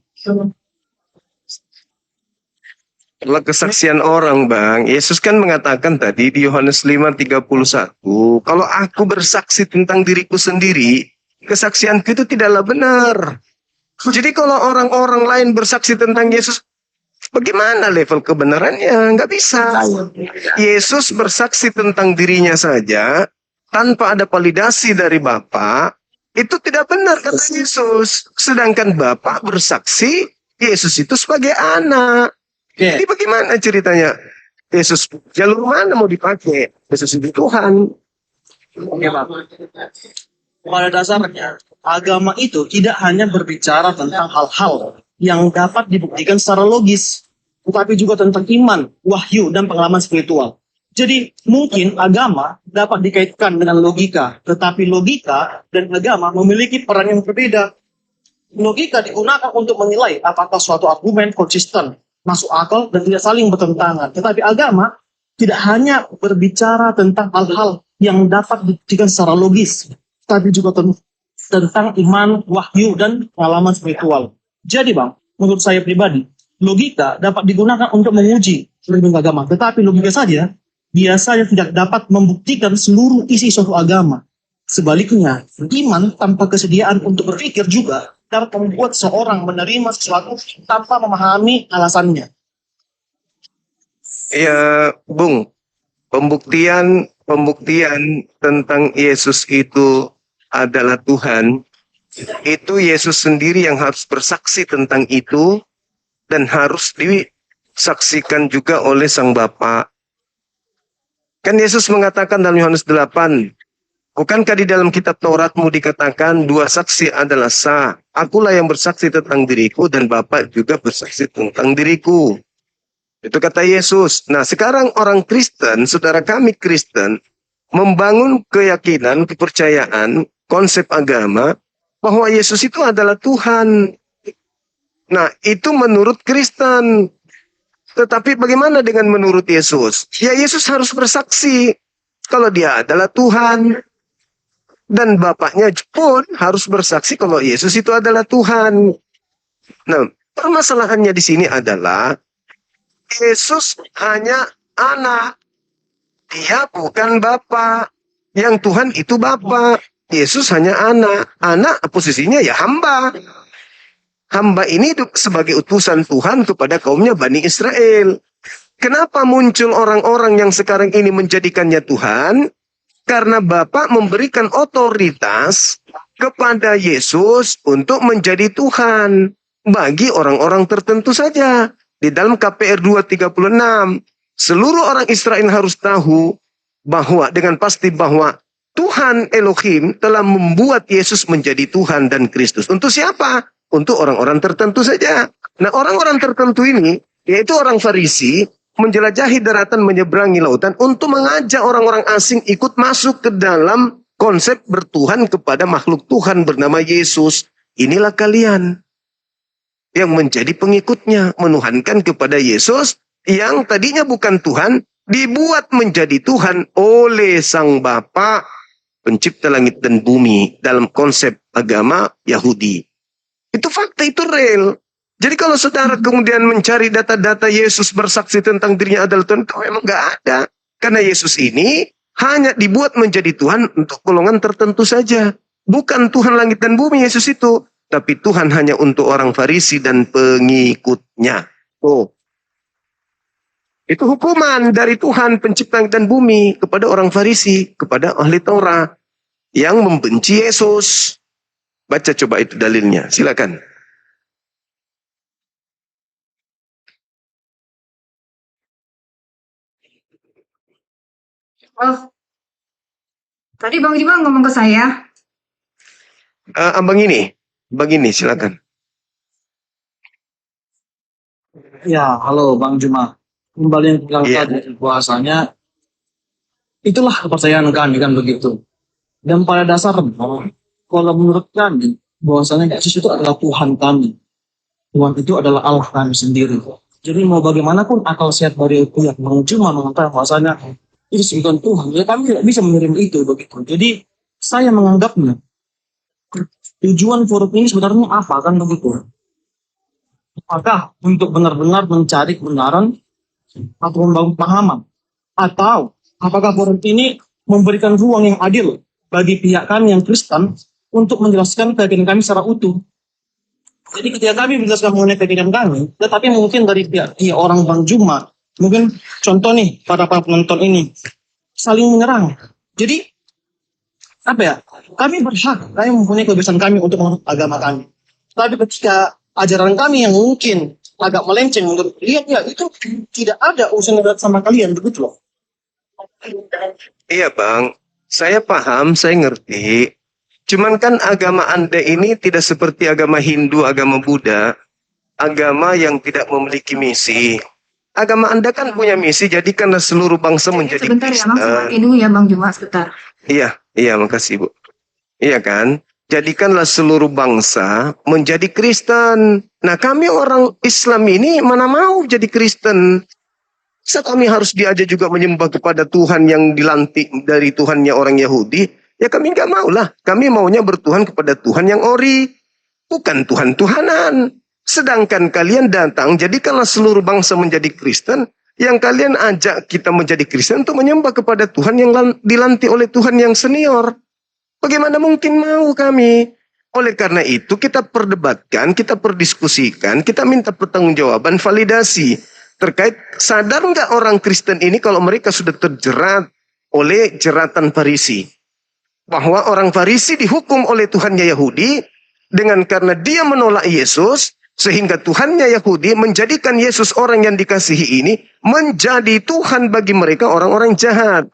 A: Kalau kesaksian orang Bang, Yesus kan mengatakan tadi di Yohanes 5:31, kalau aku bersaksi tentang diriku sendiri, kesaksianku itu tidaklah benar. Jadi kalau orang-orang lain bersaksi tentang Yesus, bagaimana level kebenarannya? Nggak bisa. Yesus bersaksi tentang dirinya saja, tanpa ada validasi dari Bapa, itu tidak benar kata Yesus. Sedangkan Bapa bersaksi, Yesus itu sebagai anak. Jadi bagaimana ceritanya? Yesus, jalur mana mau dipakai? Yesus itu Tuhan.
D: Oke, Bang. Pada dasarnya, agama itu tidak hanya berbicara tentang hal-hal yang dapat dibuktikan secara logis, tetapi juga tentang iman, wahyu, dan pengalaman spiritual. Jadi, mungkin agama dapat dikaitkan dengan logika, tetapi logika dan agama memiliki peran yang berbeda. Logika digunakan untuk menilai apakah suatu argumen konsisten, masuk akal, dan tidak saling bertentangan. Tetapi agama tidak hanya berbicara tentang hal-hal yang dapat dibuktikan secara logis, tapi juga tentang iman, wahyu, dan pengalaman spiritual. Jadi Bang, menurut saya pribadi, logika dapat digunakan untuk menguji ilmu agama, tetapi logika saja biasanya tidak dapat membuktikan seluruh isi suatu agama. Sebaliknya, iman tanpa kesediaan untuk berpikir juga dapat membuat seorang menerima sesuatu tanpa memahami alasannya.
A: Ya, Bung, pembuktian tentang Yesus itu adalah Tuhan, itu Yesus sendiri yang harus bersaksi tentang itu dan harus disaksikan juga oleh Sang Bapa. Kan Yesus mengatakan dalam Yohanes 8, bukankah di dalam kitab Tauratmu dikatakan 2 saksi adalah sah? Akulah yang bersaksi tentang diriku dan Bapa juga bersaksi tentang diriku. Itu kata Yesus. Nah, sekarang orang Kristen, saudara kami Kristen, membangun keyakinan, kepercayaan, konsep agama, bahwa Yesus itu adalah Tuhan. Nah, itu menurut Kristen. Tetapi bagaimana dengan menurut Yesus? Ya, Yesus harus bersaksi kalau dia adalah Tuhan. dan bapaknya pun harus bersaksi kalau Yesus itu adalah Tuhan. Nah, permasalahannya di sini adalah Yesus hanya anak. Dia bukan Bapa. Yang Tuhan itu Bapa. Yesus hanya anak. Anak posisinya ya hamba. Hamba ini sebagai utusan Tuhan kepada kaumnya Bani Israel. Kenapa muncul orang-orang yang sekarang ini menjadikannya Tuhan? Karena Bapa memberikan otoritas kepada Yesus untuk menjadi Tuhan bagi orang-orang tertentu saja. Di dalam KPR 2:36, seluruh orang Israel harus tahu bahwa dengan pasti bahwa Tuhan Elohim telah membuat Yesus menjadi Tuhan dan Kristus. Untuk siapa? Untuk orang-orang tertentu saja. Nah, orang-orang tertentu ini, yaitu orang Farisi, menjelajahi daratan, menyeberangi lautan untuk mengajak orang-orang asing ikut masuk ke dalam konsep bertuhan kepada makhluk Tuhan bernama Yesus. Inilah kalian yang menjadi pengikutnya, menuhankan kepada Yesus yang tadinya bukan Tuhan, dibuat menjadi Tuhan oleh Sang Bapa, pencipta langit dan bumi dalam konsep agama Yahudi. Itu fakta, itu real. Jadi kalau saudara kemudian mencari data-data Yesus bersaksi tentang dirinya adalah Tuhan, kau memang nggak ada. Karena Yesus ini hanya dibuat menjadi Tuhan untuk golongan tertentu saja. Bukan Tuhan langit dan bumi Yesus itu. Tapi Tuhan hanya untuk orang Farisi dan pengikutnya. Oh, itu hukuman dari Tuhan pencipta langit dan bumi kepada orang Farisi, kepada ahli Taurat yang membenci Yesus. Baca coba itu dalilnya, silakan.
B: Oh, tadi Bang Juma ngomong ke saya.
A: Abang ini, silakan.
D: Ya, halo Bang Juma. Kembali yang bilang
A: Iya.
D: tadi, bahasanya itulah kepercayaan kami kan begitu. Dan pada dasarnya, kalau menurut kami, bahwasanya Yesus itu adalah Tuhan kami. Tuhan itu adalah Allah kami sendiri. Jadi mau bagaimanapun akal sehat dari pihak Bang Juma mengatakan bahwasanya itu bukan Tuhan, ya kami tidak bisa menerima itu begitu. Jadi saya menganggapnya tujuan forum ini sebenarnya apa kan begitu? Apakah untuk benar-benar mencari kebenaran atau membangun pemahaman? Atau apakah forum ini memberikan ruang yang adil bagi pihak kami yang Kristen untuk menjelaskan keyakinan kami secara utuh? Jadi ketika kami menjelaskan mengenai keyakinan kami, tetapi mungkin dari pihak orang Bang Juma, mungkin contoh nih pada para penonton ini saling menyerang. Jadi apa ya? Kami berhak, kami mempunyai kebebasan kami untuk menurut agama kami. Tapi ketika ajaran kami yang mungkin agak melenceng menurut kalian, ya itu tidak ada urusan sama kalian, begitu loh.
A: Iya Bang, saya paham, saya ngerti. Cuman kan agama Anda ini tidak seperti agama Hindu, agama Buddha, agama yang tidak memiliki misi. Agama Anda kan punya misi, jadikanlah seluruh bangsa menjadi
B: Sebentar ya Bang,
A: Kristen.
B: semakin dulu ya Bang Juma, sebentar.
A: Iya, makasih Bu. Iya kan? Jadikanlah seluruh bangsa menjadi Kristen. Nah, kami orang Islam ini mana mau jadi Kristen? Saat kami harus diajak juga menyembah kepada Tuhan yang dilantik dari Tuhannya orang Yahudi, ya kami nggak mau lah. Kami maunya bertuhan kepada Tuhan yang ori, bukan Tuhan-Tuhanan. Sedangkan kalian datang, jadikanlah seluruh bangsa menjadi Kristen, yang kalian ajak kita menjadi Kristen untuk menyembah kepada Tuhan yang dilantik oleh Tuhan yang senior. Bagaimana mungkin mau kami? Oleh karena itu kita perdebatkan, kita perdiskusikan, kita minta pertanggungjawaban, validasi. Terkait sadar nggak orang Kristen ini kalau mereka sudah terjerat oleh jeratan Farisi. Bahwa orang Farisi dihukum oleh Tuhannya Yahudi dengan karena dia menolak Yesus. Sehingga Tuhannya Yahudi menjadikan Yesus orang yang dikasihi ini menjadi Tuhan bagi mereka orang-orang jahat.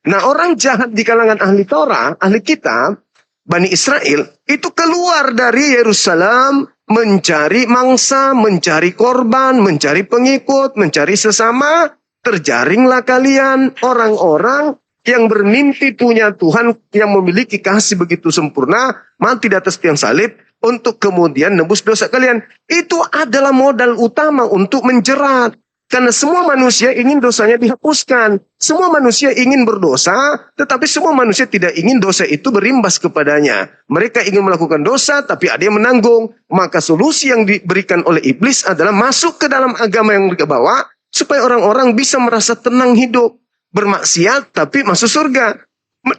A: Nah, orang jahat di kalangan ahli Torah, ahli kitab, Bani Israel, itu keluar dari Yerusalem mencari mangsa, mencari korban, mencari pengikut, mencari sesama. Terjaringlah kalian orang-orang yang bermimpi punya Tuhan yang memiliki kasih begitu sempurna, mati di atas tiang salib, untuk kemudian nebus dosa kalian. Itu adalah modal utama untuk menjerat. Karena semua manusia ingin dosanya dihapuskan. Semua manusia ingin berdosa, tetapi semua manusia tidak ingin dosa itu berimbas kepadanya. Mereka ingin melakukan dosa, tapi ada yang menanggung. Maka solusi yang diberikan oleh iblis adalah masuk ke dalam agama yang mereka bawa, supaya orang-orang bisa merasa tenang hidup. Bermaksiat, tapi masuk surga.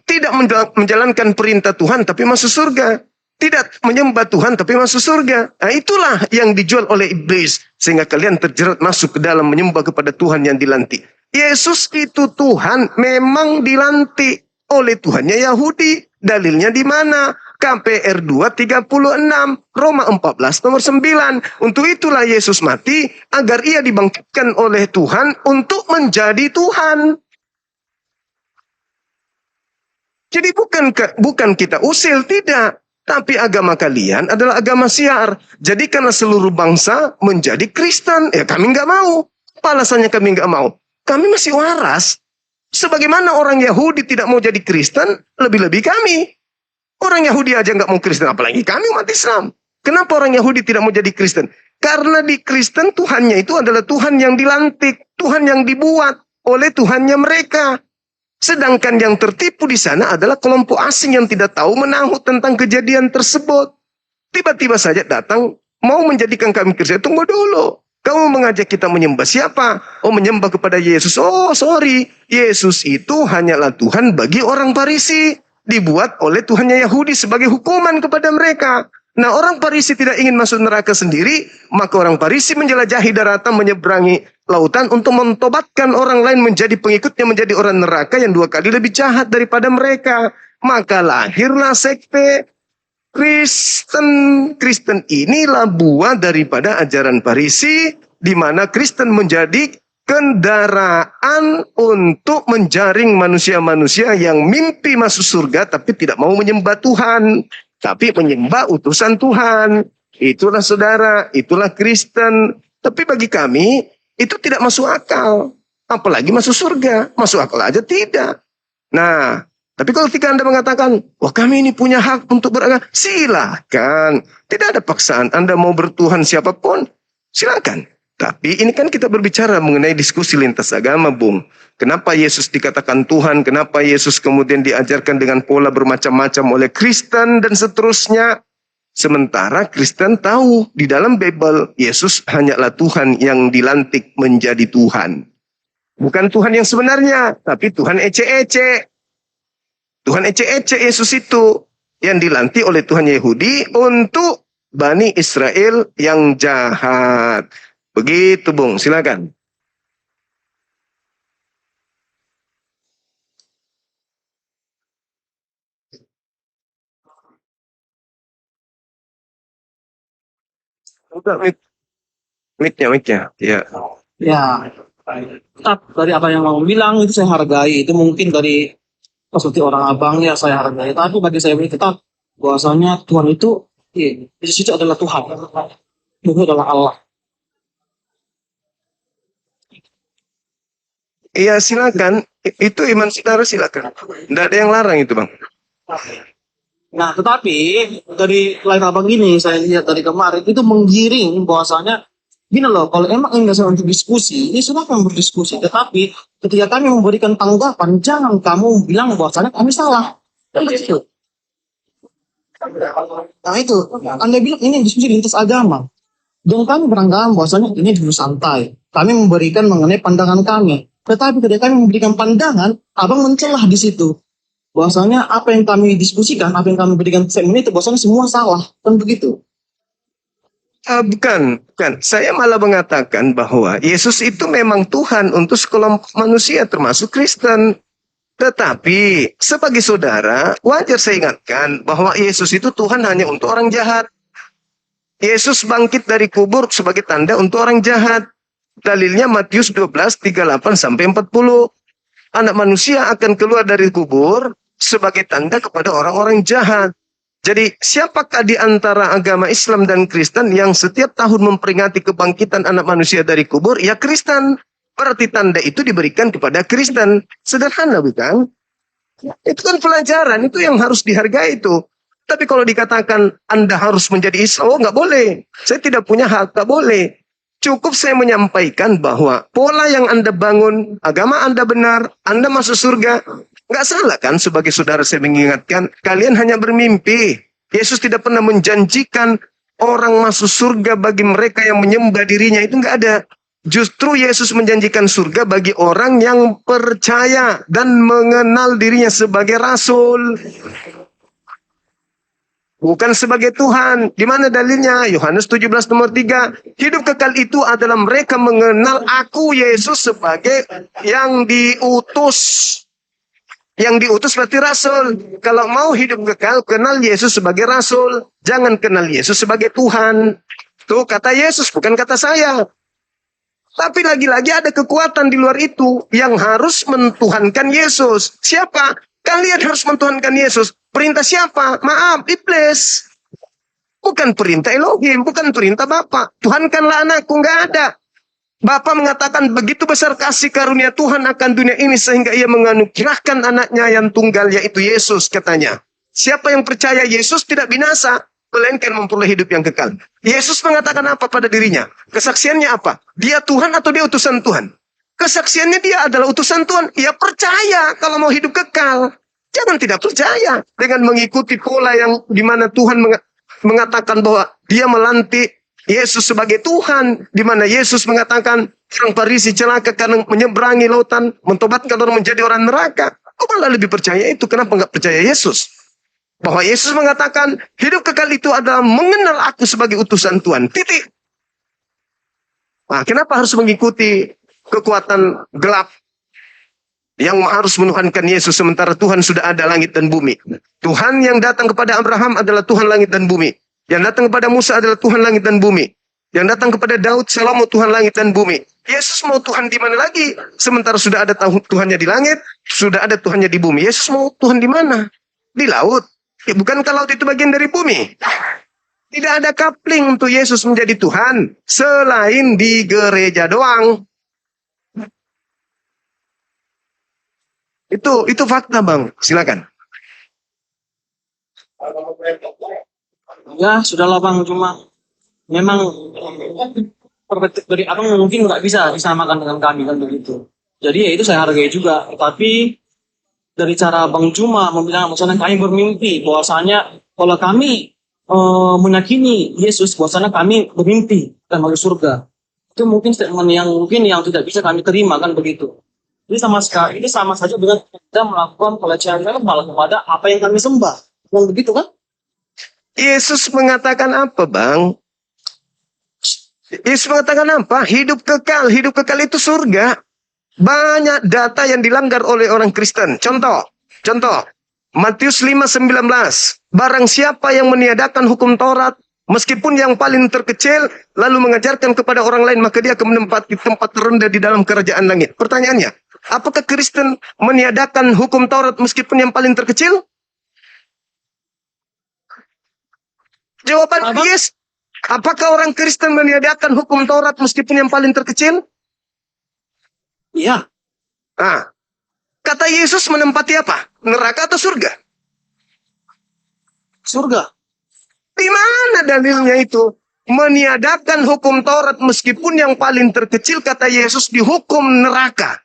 A: Tidak menjalankan perintah Tuhan, tapi masuk surga. Tidak menyembah Tuhan tapi masuk surga. Nah, itulah yang dijual oleh iblis. Sehingga kalian terjerat masuk ke dalam menyembah kepada Tuhan yang dilantik. Yesus itu Tuhan memang dilantik oleh Tuhannya Yahudi. Dalilnya di mana? KPR 2:36, Roma 14 nomor 9. Untuk itulah Yesus mati agar ia dibangkitkan oleh Tuhan untuk menjadi Tuhan. Jadi bukan kita usil, tidak. Tapi agama kalian adalah agama syiar. Jadi karena seluruh bangsa menjadi Kristen, ya kami nggak mau. Apa alasannya kami nggak mau? Kami masih waras. Sebagaimana orang Yahudi tidak mau jadi Kristen, lebih-lebih kami. Orang Yahudi aja nggak mau Kristen, apalagi kami umat Islam. Kenapa orang Yahudi tidak mau jadi Kristen? Karena di Kristen Tuhannya itu adalah Tuhan yang dilantik, Tuhan yang dibuat oleh Tuhannya mereka. Sedangkan yang tertipu di sana adalah kelompok asing yang tidak tahu menahu tentang kejadian tersebut. Tiba-tiba saja datang, mau menjadikan kami Kristen. Tunggu dulu. Kamu mengajak kita menyembah siapa? Oh, menyembah kepada Yesus. Oh, sorry. Yesus itu hanyalah Tuhan bagi orang Farisi. Dibuat oleh Tuhannya Yahudi sebagai hukuman kepada mereka. Nah, orang Farisi tidak ingin masuk neraka sendiri, maka orang Farisi menjelajahi daratan, menyeberangi lautan untuk mentobatkan orang lain menjadi pengikutnya, menjadi orang neraka yang 2 kali lebih jahat daripada mereka. Maka lahirlah sekte Kristen. Kristen inilah buah daripada ajaran Farisi, di mana Kristen menjadi kendaraan untuk menjaring manusia-manusia yang mimpi masuk surga tapi tidak mau menyembah Tuhan, tapi menyembah utusan Tuhan. Itulah saudara, itulah Kristen. Tapi bagi kami itu tidak masuk akal. Apalagi masuk surga. Masuk akal aja tidak. Nah, tapi kalau ketika Anda mengatakan, wah kami ini punya hak untuk beragama, silahkan. Tidak ada paksaan. Anda mau bertuhan siapapun, silahkan. Tapi ini kan kita berbicara mengenai diskusi lintas agama, Bung. Kenapa Yesus dikatakan Tuhan? Kenapa Yesus kemudian diajarkan dengan pola bermacam-macam oleh Kristen dan seterusnya? Sementara Kristen tahu di dalam Bible Yesus hanyalah Tuhan yang dilantik menjadi Tuhan. Bukan Tuhan yang sebenarnya, tapi Tuhan ece-ece. Tuhan ece-ece Yesus itu yang dilantik oleh Tuhan Yahudi untuk Bani Israel yang jahat. Begitu, Bung. Silakan. Udah, mic-nya. Ya.
D: Ya, tetap dari apa yang mau bilang itu saya hargai. Itu mungkin dari perspektif orang abang ya saya hargai. Tapi bagi saya ini tetap bahwasanya Tuhan itu, Yesus itu adalah Tuhan. Tuhan adalah Allah.
A: Iya, silakan. Itu iman saudara, silakan. Tidak ada yang larang itu, Bang.
D: Nah, tetapi dari lain abang ini saya lihat dari kemarin itu menggiring bahwasanya gini loh, kalau emang ini dasar untuk diskusi, ini silakan berdiskusi. Tetapi ketika kami memberikan tanggapan, jangan kamu bilang bahwasanya kami salah. Kan begitu. Nah itu, Anda bilang ini diskusi lintas agama. Dan kami beranggapan bahwasanya ini dulu santai. Kami memberikan mengenai pandangan kami. Tetapi ketika kami memberikan pandangan, abang mencelah di situ. Bahwasanya apa yang kami diskusikan, apa yang kami berikan segmen itu, bahwasanya semua salah. Kan begitu.
A: Bukan. Saya malah mengatakan bahwa Yesus itu memang Tuhan untuk sekelompok manusia, termasuk Kristen. Tetapi sebagai saudara, wajar saya ingatkan bahwa Yesus itu Tuhan hanya untuk orang jahat. Yesus bangkit dari kubur sebagai tanda untuk orang jahat. Dalilnya Matius 12:38-40. Anak manusia akan keluar dari kubur sebagai tanda kepada orang-orang jahat. Jadi siapakah di antara agama Islam dan Kristen yang setiap tahun memperingati kebangkitan anak manusia dari kubur? Ya Kristen. Berarti tanda itu diberikan kepada Kristen. Sederhana bukan? Itu kan pelajaran, itu yang harus dihargai itu. Tapi kalau dikatakan Anda harus menjadi Islam, oh nggak boleh. Saya tidak punya hak, nggak boleh. Cukup saya menyampaikan bahwa pola yang Anda bangun, agama Anda benar, Anda masuk surga. Nggak salah kan sebagai saudara saya mengingatkan, kalian hanya bermimpi. Yesus tidak pernah menjanjikan orang masuk surga bagi mereka yang menyembah dirinya, itu nggak ada. Justru Yesus menjanjikan surga bagi orang yang percaya dan mengenal dirinya sebagai rasul. Bukan sebagai Tuhan. Di mana dalilnya? Yohanes 17 nomor 3. Hidup kekal itu adalah mereka mengenal aku Yesus sebagai yang diutus. Yang diutus berarti rasul. Kalau mau hidup kekal, kenal Yesus sebagai rasul. Jangan kenal Yesus sebagai Tuhan. Tuh kata Yesus, bukan kata saya. Tapi lagi-lagi ada kekuatan di luar itu yang harus mentuhankan Yesus. Siapa? Kalian harus mentuhankan Yesus. Perintah siapa? Maaf, iblis. Bukan perintah Elohim, bukan perintah Bapa. Tuhankanlah anakku, nggak ada. Bapa mengatakan begitu besar kasih karunia Tuhan akan dunia ini sehingga ia menganugerahkan anaknya yang tunggal yaitu Yesus katanya. Siapa yang percaya Yesus tidak binasa, melainkan memperoleh hidup yang kekal. Yesus mengatakan apa pada dirinya? Kesaksiannya apa? Dia Tuhan atau dia utusan Tuhan? Kesaksiannya dia adalah utusan Tuhan. Ia percaya kalau mau hidup kekal. Jangan tidak percaya dengan mengikuti pola yang dimana Tuhan mengatakan bahwa dia melantik Yesus sebagai Tuhan. Dimana Yesus mengatakan orang Farisi celaka karena menyeberangi lautan, mentobatkan orang menjadi orang neraka. Kok malah lebih percaya itu? Kenapa nggak percaya Yesus? Bahwa Yesus mengatakan hidup kekal itu adalah mengenal aku sebagai utusan Tuhan. Titik. Nah, kenapa harus mengikuti kekuatan gelap yang harus menuhankan Yesus sementara Tuhan sudah ada langit dan bumi? Tuhan yang datang kepada Abraham adalah Tuhan langit dan bumi. Yang datang kepada Musa adalah Tuhan langit dan bumi. Yang datang kepada Daud, Salomo, Tuhan langit dan bumi. Yesus mau Tuhan di mana lagi? Sementara sudah ada Tuhannya di langit, sudah ada Tuhannya di bumi. Yesus mau Tuhan di mana? Di laut. Ya, bukankah laut itu bagian dari bumi? Tidak ada coupling untuk Yesus menjadi Tuhan selain di gereja doang. Itu fakta, Bang. Silakan.
D: Ya, sudahlah Bang, cuma memang perspektif dari Abang mungkin nggak bisa disamakan dengan kami kan begitu. Jadi ya itu saya hargai juga. Tapi dari cara Bang Juma membilang bahwasanya kami bermimpi, bahwasanya kalau kami meyakini Yesus, bahwasanya kami bermimpi dan masuk surga. Itu mungkin statement yang tidak bisa kami terima kan begitu. Ini sama saja dengan kita melakukan pelecehan verbal kepada apa yang kami sembah. Bukan begitu kan?
A: Yesus mengatakan apa, Bang? Yesus mengatakan apa? Hidup kekal itu surga. Banyak data yang dilanggar oleh orang Kristen. Contoh, Matius 5:19. Barang siapa yang meniadakan hukum Taurat, meskipun yang paling terkecil, lalu mengajarkan kepada orang lain, maka dia akan menempati tempat terendah di dalam kerajaan langit. Pertanyaannya, apakah Kristen meniadakan hukum Taurat meskipun yang paling terkecil? Jawaban yes. Apakah orang Kristen meniadakan hukum Taurat meskipun yang paling terkecil?
D: Iya.
A: Nah, kata Yesus menempati apa? Neraka atau surga?
D: Surga.
A: Di mana dalilnya itu? Meniadakan hukum Taurat meskipun yang paling terkecil, kata Yesus, dihukum neraka.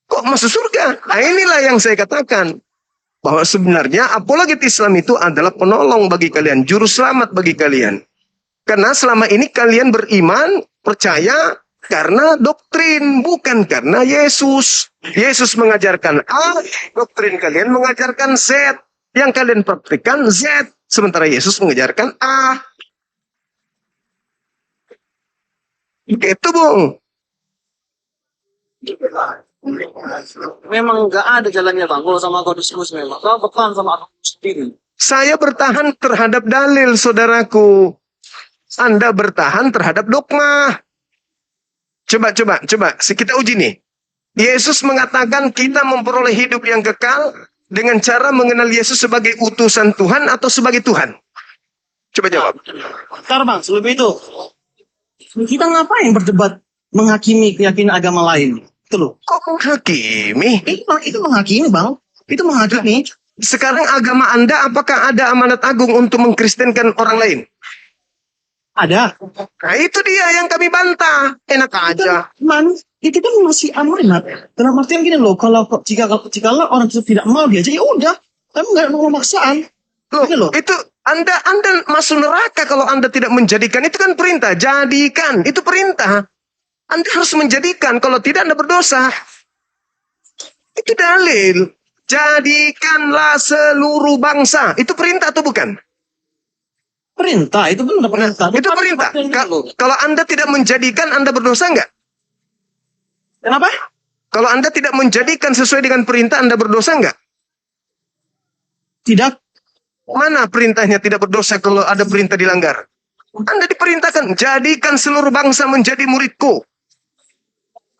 A: Kok masuk surga? Nah, inilah yang saya katakan. Bahwa sebenarnya apologet Islam itu adalah penolong bagi kalian, juru selamat bagi kalian. Karena selama ini kalian beriman, percaya karena doktrin, bukan karena Yesus. Yesus mengajarkan A, doktrin kalian mengajarkan Z. Yang kalian praktikkan Z, sementara Yesus mengajarkan A. Begitu, Bung.
D: Memang nggak ada jalannya Bang, kalau sama kau diskusi memang. Kau bertahan sama aku sendiri.
A: Saya bertahan terhadap dalil, saudaraku. Anda bertahan terhadap dogma. Coba. Kita uji nih. Yesus mengatakan kita memperoleh hidup yang kekal dengan cara mengenal Yesus sebagai utusan Tuhan atau sebagai Tuhan. Coba jawab.
D: Bentar Bang, sebelum itu. Kita ngapain berdebat menghakimi keyakinan agama lain? Itu loh.
A: Kok menghakimi?
D: Itu menghakimi Bang. Itu menghakimi.
A: Sekarang agama Anda apakah ada amanat agung untuk mengkristenkan orang lain?
D: Ada.
A: Nah, itu dia yang kami bantah. Enak aja.
D: Itu kan masih amanat. Dalam artian gini loh, jika orang tersebut tidak mau diajak, ya udah. Kami nggak mau pemaksaan.
A: Loh,
D: Gini loh.
A: itu Anda masuk neraka kalau Anda tidak menjadikan. Itu kan perintah. Jadikan. Itu perintah. Anda harus menjadikan. Kalau tidak Anda berdosa. Itu dalil. Jadikanlah seluruh bangsa. Itu perintah atau bukan?
D: Perintah, itu benar perintah.
A: Itu perintah. Kalau Anda tidak menjadikan, Anda berdosa nggak?
D: Kenapa?
A: Kalau Anda tidak menjadikan sesuai dengan perintah, Anda berdosa nggak?
D: Tidak.
A: Mana perintahnya tidak berdosa kalau ada perintah dilanggar? Anda diperintahkan, jadikan seluruh bangsa menjadi muridku.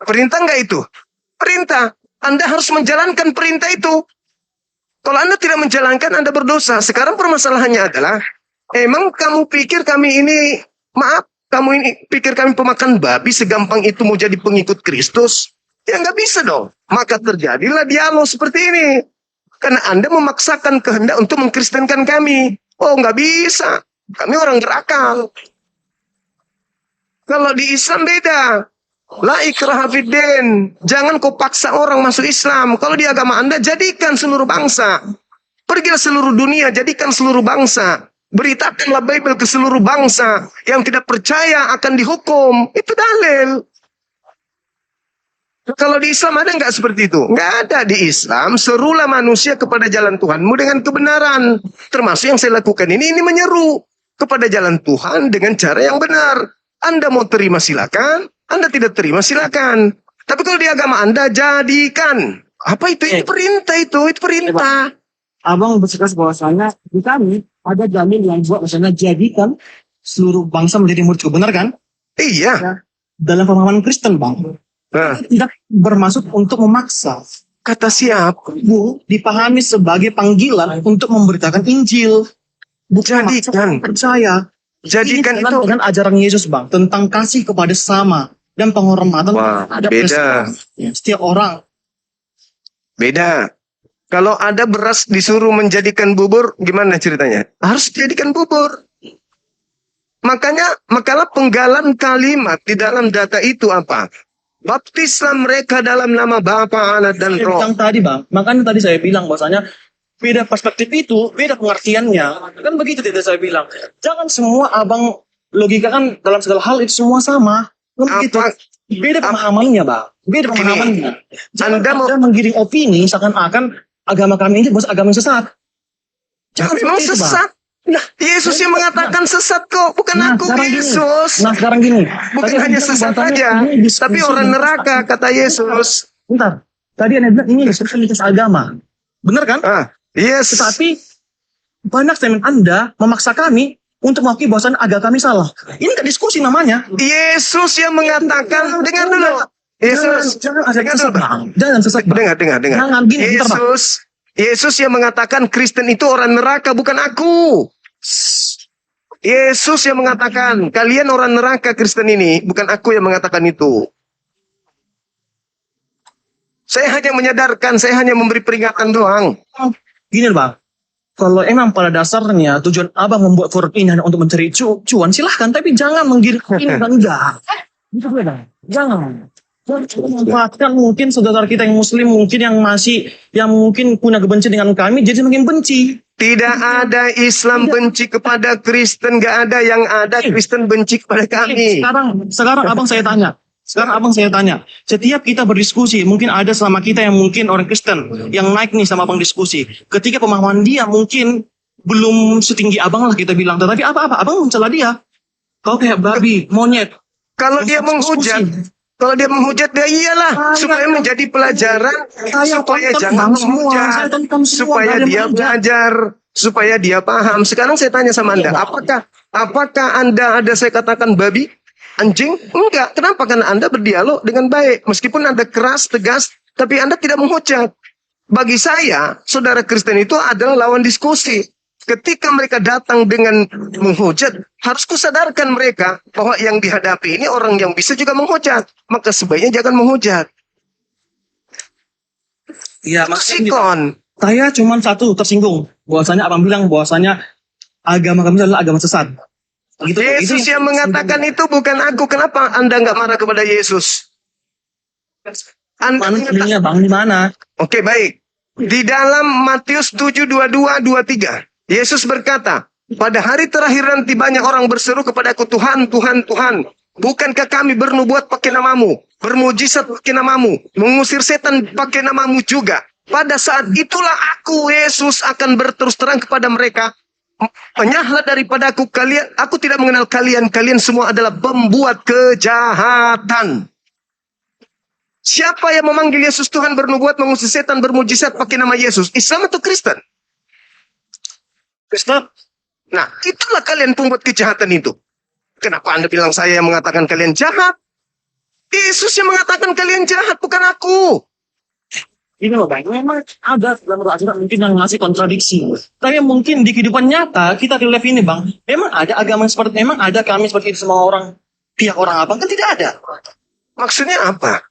A: Perintah nggak itu? Perintah. Anda harus menjalankan perintah itu. Kalau Anda tidak menjalankan, Anda berdosa. Sekarang permasalahannya adalah, emang kamu pikir kami ini, kamu ini pikir kami pemakan babi segampang itu mau jadi pengikut Kristus? Ya nggak bisa dong. Maka terjadilah dialog seperti ini. Karena Anda memaksakan kehendak untuk mengkristenkan kami. Oh nggak bisa. Kami orang berakal. Kalau di Islam beda. La ikraha fiddin. Jangan kau paksa orang masuk Islam. Kalau di agama Anda, jadikan seluruh bangsa. Pergilah seluruh dunia, jadikan seluruh bangsa. Beritakanlah Bible ke seluruh bangsa. Yang tidak percaya akan dihukum. Itu dalil. Kalau di Islam ada nggak seperti itu? Nggak ada di Islam. Serulah manusia kepada jalan Tuhanmu dengan kebenaran. Termasuk yang saya lakukan ini menyeru kepada jalan Tuhan dengan cara yang benar. Anda mau terima silakan. Anda tidak terima silakan. Tapi kalau di agama Anda jadikan. Apa itu? Itu perintah itu. Itu perintah.
D: Abang bersekeras bahwasanya di kami ada dalil yang buat misalnya jadikan seluruh bangsa menjadi muridku, benar kan?
A: Iya.
D: Dalam pemahaman Kristen, Bang.
A: Nah,
D: Tidak bermaksud untuk memaksa.
A: kata siapa?
D: Dipahami sebagai panggilan untuk memberitakan Injil. Bukan
A: Jadikan.
D: percaya.
A: Jadikan
D: Ini
A: itu.
D: dengan ajaran Yesus, Bang, tentang kasih kepada sesama dan penghormatan
A: Wah,
D: terhadap
A: beda.
D: setiap orang.
A: Beda. Kalau ada beras disuruh menjadikan bubur, gimana ceritanya? Harus dijadikan bubur. Makalah penggalan kalimat di dalam data itu apa? Baptislah mereka dalam nama Bapa, Anak dan
D: Saya
A: Roh.
D: bilang tadi, Bang, makanya tadi saya bilang bahwasanya beda perspektif itu, beda pengertiannya. Kan begitu tidak saya bilang. Jangan semua abang logika kan dalam segala hal itu semua sama. Kan begitu.
A: Apa?
D: Beda pemahamannya, Bang. Beda pemahamannya. Jangan Anda menggiring opini seakan-akan agama kami ini agama yang sesat. Jangan
A: Memang
D: seperti itu, Bang.
A: sesat. Nah, Yesus yang mengatakan sesat kok, bukan aku,
D: sekarang gini.
A: Yesus.
D: Nah, sekarang gini.
A: Bukan
D: Tadi
A: hanya
D: Anda bilang
A: sesat
D: bahwasanya
A: aja,
D: ini diskusi
A: tapi orang
D: lintas
A: neraka, kata Yesus.
D: Bentar. Tadi Anda bilang ini diskusi lintas agama. Benar kan?
A: Ah, yes.
D: Tetapi banyak statement Anda memaksa kami untuk mengakui bahwasannya agama kami salah. Ini kan diskusi namanya.
A: Yesus yang mengatakan, dengar dulu. Yesus,
D: Jangan ada
A: dengar
D: sesat,
A: dulu.
D: Bang. Jangan sesat, Bang.
A: Dengar.
D: Jangan gini, bentar, Bang.
A: Yesus yang mengatakan Kristen itu orang neraka, bukan aku. Yesus yang mengatakan, kalian orang neraka Kristen ini, bukan aku yang mengatakan itu. Saya hanya menyadarkan, saya hanya memberi peringatan doang.
D: Gini, Bang. Kalau emang pada dasarnya tujuan abang membuat forum ini hanya untuk mencari cuan, silahkan. Tapi jangan menggiring ini dan enggak. Itu beda. Jangan. Manfaatkan mungkin saudara kita yang muslim mungkin yang mungkin punya kebencian dengan kami jadi makin benci.
A: Tidak ada Islam benci kepada Kristen, gak ada yang ada Kristen benci kepada kami.
D: Sekarang abang saya tanya. Setiap kita berdiskusi, mungkin ada selama kita yang mungkin orang Kristen yang naik nih sama abang diskusi. Ketika pemahaman dia mungkin belum setinggi abang lah kita bilang. Tetapi apa-apa, abang mencela dia. Kau kayak babi, monyet.
A: Kalau dia menghujat, dia iyalah supaya menjadi pelajaran, supaya jangan menghujat, supaya dia belajar, supaya dia paham. Sekarang saya tanya sama Anda, apakah Anda ada saya katakan babi, anjing? Enggak. Kenapa? Karena Anda berdialog dengan baik, meskipun Anda keras, tegas, tapi Anda tidak menghujat. Bagi saya, saudara Kristen itu adalah lawan diskusi. Ketika mereka datang dengan menghujat, harus kusadarkan mereka bahwa yang dihadapi ini orang yang bisa juga menghujat. Maka sebaiknya jangan menghujat.
D: Iya,
A: Sikon.
D: Saya cuma satu tersinggung. Bahwasanya abang bilang bahwasanya agama kami adalah agama sesat.
A: Yesus yang mengatakan itu bukan aku. Kenapa Anda nggak marah kepada Yesus? Anda
D: Manusianya Bang, di mana?
A: Oke, baik. Di dalam Matius 7:22-23, Yesus berkata, pada hari terakhir nanti banyak orang berseru kepadaku, Tuhan, Tuhan, Tuhan. Bukankah kami bernubuat pakai namamu, bermujizat pakai namamu, mengusir setan pakai namamu juga? Pada saat itulah aku, Yesus, akan berterus terang kepada mereka, penyahlah daripada aku tidak mengenal kalian, kalian semua adalah pembuat kejahatan. Siapa yang memanggil Yesus Tuhan, bernubuat, mengusir setan, bermujizat pakai nama Yesus? Islam atau Kristen?
D: Kristen.
A: Nah, itulah kalian pembuat kejahatan itu. Kenapa Anda bilang saya yang mengatakan kalian jahat? Yesus yang mengatakan kalian jahat, bukan aku.
D: Ini loh Bang, memang ada dalam ajaran mungkin yang ngasih kontradiksi. Tapi mungkin di kehidupan nyata, kita di live ini Bang, memang ada agama yang seperti, memang ada kami seperti itu semua orang, pihak orang abang, kan tidak ada.
A: Maksudnya apa?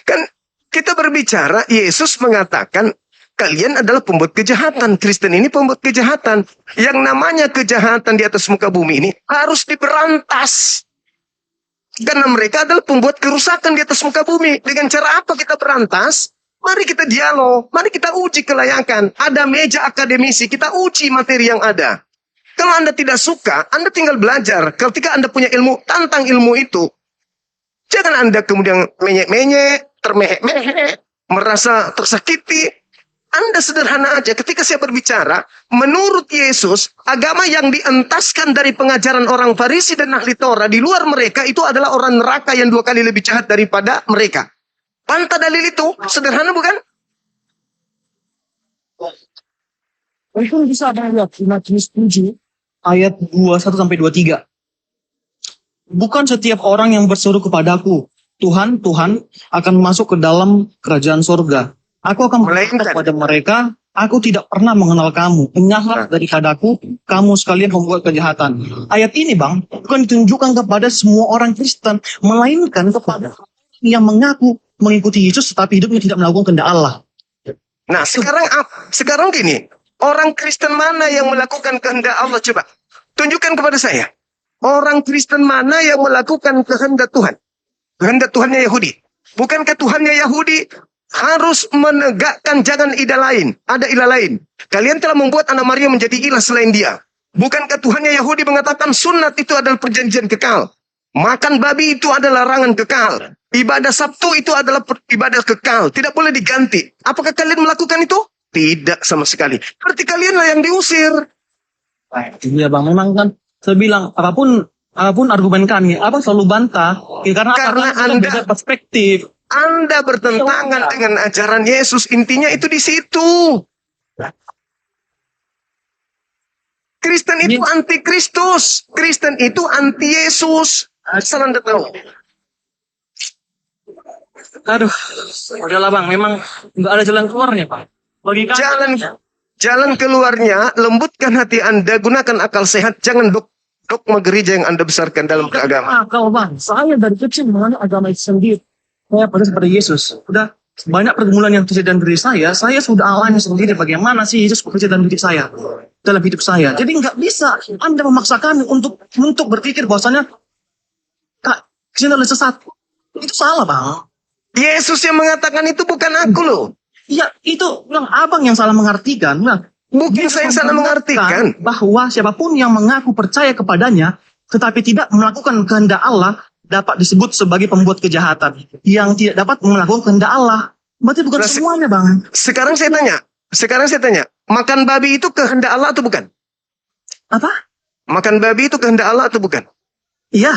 A: Kan kita berbicara, Yesus mengatakan, kalian adalah pembuat kejahatan. Kristen ini pembuat kejahatan. Yang namanya kejahatan di atas muka bumi ini harus diberantas. Karena mereka adalah pembuat kerusakan di atas muka bumi. Dengan cara apa kita berantas? Mari kita dialog. Mari kita uji kelayakan. Ada meja akademisi. Kita uji materi yang ada. Kalau Anda tidak suka, Anda tinggal belajar. Ketika Anda punya ilmu, tantang ilmu itu. Jangan Anda kemudian menyek-menyek, termehek-mehek, merasa tersakiti. Anda sederhana aja. Ketika saya berbicara, menurut Yesus, agama yang dientaskan dari pengajaran orang Farisi dan ahli Torah di luar mereka itu adalah orang neraka yang 2 kali lebih jahat daripada mereka. Bantah dalil itu, sederhana bukan?
D: Itu bisa ada lihat di Matius 7 ayat 21-23. Bukan setiap orang yang berseru kepadaku, Tuhan, Tuhan, akan masuk ke dalam kerajaan surga. Aku akan berkata kepada mereka, aku tidak pernah mengenal kamu. Enyahlah daripadaku, kamu sekalian membuat kejahatan. Ayat ini Bang, bukan ditunjukkan kepada semua orang Kristen, melainkan kepada yang mengaku mengikuti Yesus tetapi hidupnya tidak melakukan kehendak Allah.
A: Nah, sekarang gini, orang Kristen mana yang melakukan kehendak Allah? Coba tunjukkan kepada saya. Orang Kristen mana yang melakukan kehendak Tuhan? Kehendak Tuhannya Yahudi. Bukankah Tuhannya Yahudi harus menegakkan jangan ilah lain, ada ilah lain. Kalian telah membuat anak Maria menjadi ilah selain dia. Bukankah Tuhannya Yahudi mengatakan sunat itu adalah perjanjian kekal? Makan babi itu adalah larangan kekal. Ibadah Sabtu itu adalah ibadah kekal. Tidak boleh diganti. Apakah kalian melakukan itu? Tidak sama sekali. Berarti kalianlah yang diusir.
D: Iya Bang, memang kan saya bilang apapun argumen kami, abang selalu bantah karena
A: Anda
D: beda perspektif.
A: Anda bertentangan dengan ajaran Yesus. Intinya itu di situ. Kristen itu anti Kristus. Kristen itu anti Yesus. Asal Anda tahu.
D: Aduh, udahlah Bang, memang nggak ada jalan keluarnya Bang. Bagi kami,
A: Jalan keluarnya, lembutkan hati Anda, gunakan akal sehat, jangan dogma gereja yang Anda besarkan dalam beragama.
D: Kalau Bang, saya dari kecil mengenal agama itu sendiri. Saya pada seperti Yesus. Udah banyak pergumulan yang terjadi dalam diri saya sudah alami sendiri bagaimana sih Yesus bekerja dalam diri saya, dalam hidup saya. Jadi nggak bisa Anda memaksa kami untuk berpikir bahwasanya Kristen adalah sesat. Itu salah Bang.
A: Yesus yang mengatakan itu bukan aku loh.
D: Iya, itu bilang abang yang salah mengartikan. Bilang,
A: Bukan saya yang salah mengartikan.
D: Bahwa siapapun yang mengaku percaya kepadanya, tetapi tidak melakukan kehendak Allah, dapat disebut sebagai pembuat kejahatan. Yang tidak dapat melakukan kehendak Allah. Berarti bukan semuanya Bang.
A: Sekarang saya tanya. Makan babi itu kehendak Allah atau bukan?
D: Apa?
A: Makan babi itu kehendak Allah atau bukan?
D: Iya.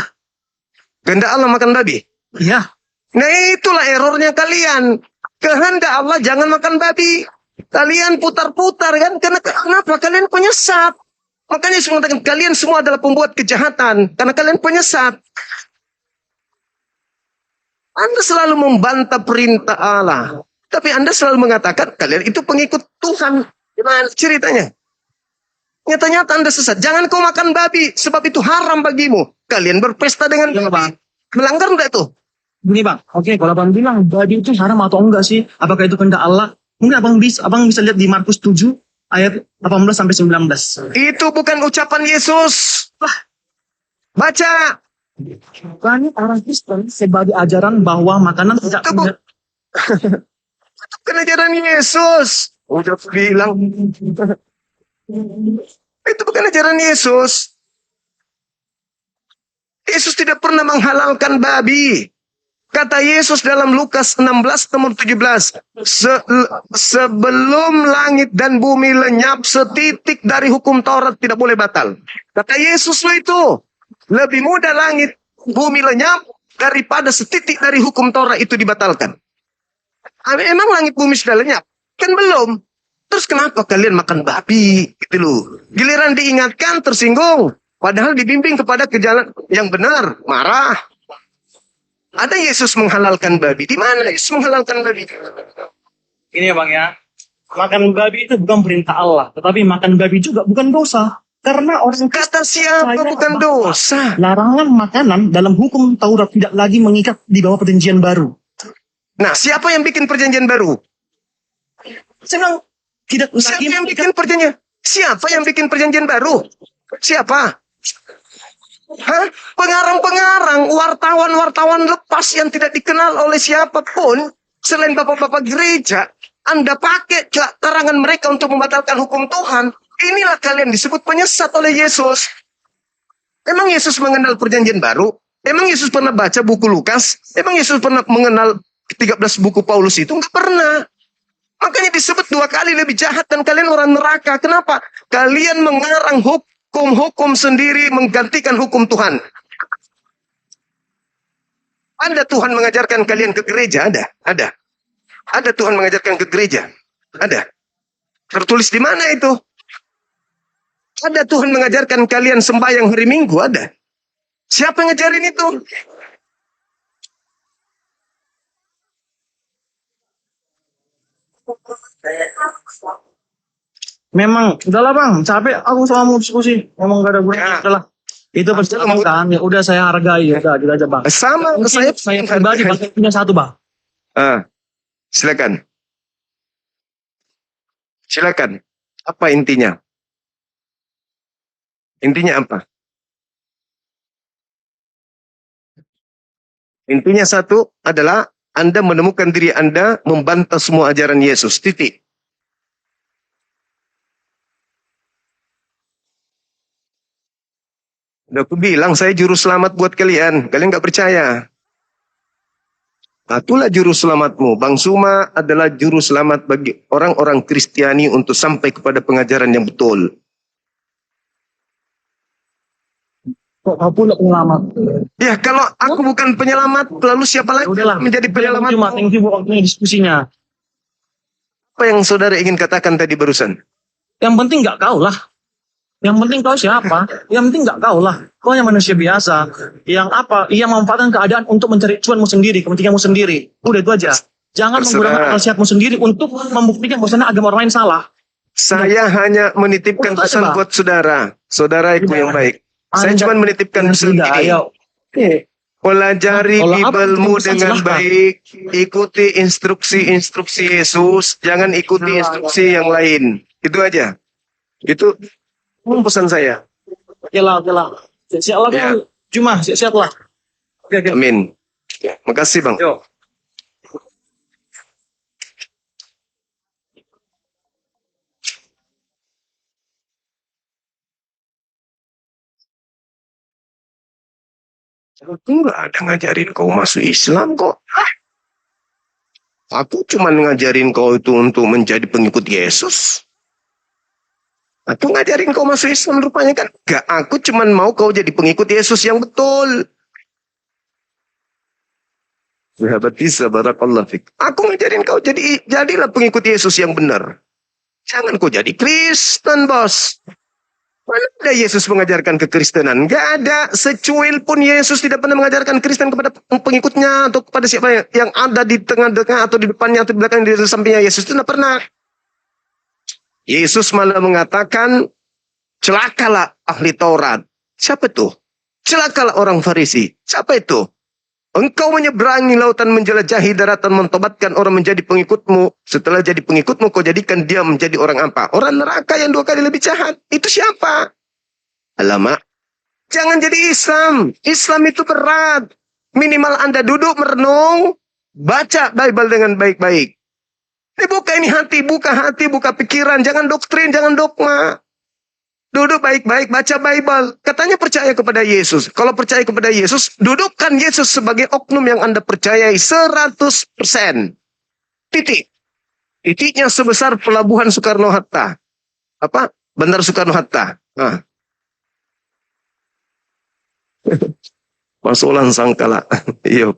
A: Kehendak Allah makan babi?
D: Iya.
A: Nah itulah errornya kalian. Kehendak Allah jangan makan babi. Kalian putar-putar kan? Kenapa? Kalian penyesat. Makanya Yesus mengatakan kalian semua adalah pembuat kejahatan. Karena kalian penyesat. Anda selalu membantah perintah Allah. Tapi Anda selalu mengatakan kalian itu pengikut Tuhan. Gimana ceritanya? Nyata-nyata Anda sesat. Jangan kau makan babi. Sebab itu haram bagimu. Kalian berpesta dengan babi. Melanggar enggak tuh?
D: Gini Bang, oke, kalau Abang bilang babi itu haram atau enggak sih? Apakah itu kehendak Allah? Mungkin Abang bisa lihat di Markus 7 ayat 18-19.
A: Itu bukan ucapan Yesus. Baca.
D: Banyak orang Kristen sebagai ajaran bahwa makanan tidak
A: Itu bu- Itu kan ajaran Yesus. Udah bilang. Itu bukan ajaran Yesus. Yesus tidak pernah menghalalkan babi. Kata Yesus dalam Lukas 16 nomor 17. Sebelum langit dan bumi lenyap, setitik dari hukum Taurat tidak boleh batal. Kata Yesus itu. Lebih mudah langit bumi lenyap daripada setitik dari hukum Taurat itu dibatalkan. Emang langit bumi sudah lenyap? Kan belum. Terus kenapa kalian makan babi? Gitu loh. Giliran diingatkan tersinggung. Padahal dibimbing kepada ke jalan yang benar. Marah. Ada Yesus menghalalkan babi. Di mana Yesus menghalalkan babi?
D: Ini ya Bang ya, makan babi itu bukan perintah Allah, tetapi makan babi juga bukan dosa. Karena orang
A: Kata siapa
D: percaya
A: bukan
D: bahwa
A: dosa?
D: larangan makanan dalam hukum Taurat tidak lagi mengikat di bawah perjanjian baru.
A: Nah, siapa yang bikin perjanjian baru?
D: Saya bilang tidak
A: Siapa
D: lagi
A: yang
D: mengikat.
A: bikin perjanjian? Siapa yang bikin perjanjian baru? Siapa? Hah? Pengarang-pengarang, wartawan-wartawan lepas yang tidak dikenal oleh siapapun selain bapak-bapak gereja. Anda pakai karangan mereka untuk membatalkan hukum Tuhan. Inilah kalian disebut penyesat oleh Yesus. Emang Yesus mengenal perjanjian baru? Emang Yesus pernah baca buku Lukas? Emang Yesus pernah mengenal 13 buku Paulus itu? Enggak pernah. Makanya disebut 2 kali lebih jahat dan kalian orang neraka. Kenapa? Kalian mengarang hukum sendiri menggantikan hukum Tuhan. Ada Tuhan mengajarkan kalian ke gereja? Ada. Ada Tuhan mengajarkan ke gereja? Ada. Tertulis di mana itu? Ada Tuhan mengajarkan kalian sembahyang hari Minggu? Ada. Siapa yang ngajarin itu?
D: Memang, udahlah Bang, capek aku sama mau diskusi. Ngomong gak ada gunanya,
A: Ya.
D: udahlah. Itu persyaratan kan, ya udah saya hargai, ya udah gitu aja Bang.
A: Sama,
D: Mungkin saya pribadi Bang, punya satu Bang.
A: Silakan. Silakan. Apa intinya? Intinya apa? Intinya satu adalah Anda menemukan diri Anda membantah semua ajaran Yesus. Titik. Udah aku bilang saya juru selamat buat kalian. Kalian nggak percaya. Akulah juru selamatmu. Bang Suma adalah juru selamat bagi orang-orang Kristiani untuk sampai kepada pengajaran yang betul.
D: Kok kau pula penyelamat?
A: Ya kalau aku bukan penyelamat, lalu siapa lagi
D: Udahlah,
A: menjadi penyelamat?
D: cuma thank you buat waktunya diskusinya.
A: Apa yang saudara ingin katakan tadi barusan?
D: Yang penting nggak kau lah. Yang penting kau siapa? Yang penting nggak kau lah. Kau yang manusia biasa. Yang apa? Yang memanfaatkan keadaan untuk mencari cuanmu sendiri, kepentinganmu sendiri. Udah itu aja. Jangan
A: Terserah.
D: menggunakan akal sehatmu sendiri untuk membuktikan bahwa agama orang lain salah.
A: Saya hanya menitipkan
D: Udah,
A: pesan
D: Pak.
A: buat saudara. Saudara itu
D: Udah.
A: yang baik. Saya
D: Anda-
A: cuma menitipkan pesan
D: Tidak,
A: ini.
D: ayo.
A: Pelajari
D: Kalau apa
A: Bible-mu
D: pesan,
A: dengan
D: silahkan.
A: baik. Ikuti instruksi-instruksi Yesus. Jangan ikuti instruksi yang lain. Itu aja. Itu pesan saya.
D: Oke lah. Siap lah.
A: Ya.
D: Cuma siap lah. Oke.
A: Amin. Makasih Bang.
D: Yuk.
A: Aku nggak ada ngajarin kau masuk Islam kok. Hah? Aku cuma ngajarin kau itu untuk menjadi pengikut Yesus. Aku ngajarin kau masuk Islam rupanya kan. Gak, aku cuma mau kau jadi pengikut Yesus yang betul. Sahabat bisa barakallah fik. Aku ngajarin kau jadilah pengikut Yesus yang benar. Jangan kau jadi Kristen, bos. Mana ada Yesus mengajarkan kekristenan? Gak ada. Secuil pun Yesus tidak pernah mengajarkan Kristen kepada pengikutnya atau kepada siapa yang ada di tengah-tengah atau di depannya atau di belakang di sampingnya. Yesus itu tidak pernah. Yesus malah mengatakan, celakalah ahli Taurat. Siapa itu? Celakalah orang Farisi. Siapa itu? Engkau menyeberangi lautan, menjelajahi daratan, mentobatkan orang menjadi pengikutmu. Setelah jadi pengikutmu, kau jadikan dia menjadi orang apa? Orang neraka yang 2 kali lebih jahat. Itu siapa? Alamak. Jangan jadi Islam. Islam itu berat. Minimal Anda duduk merenung, baca Bible dengan baik-baik. Buka ini hati, buka pikiran. Jangan doktrin, jangan dogma. Duduk baik-baik, baca Bible. Katanya percaya kepada Yesus. Kalau percaya kepada Yesus, dudukkan Yesus sebagai oknum yang Anda percayai 100%. Titik. Titiknya sebesar pelabuhan Soekarno-Hatta. Apa? Bandar Soekarno-Hatta. Nah. Pasulan sangkala. Iya.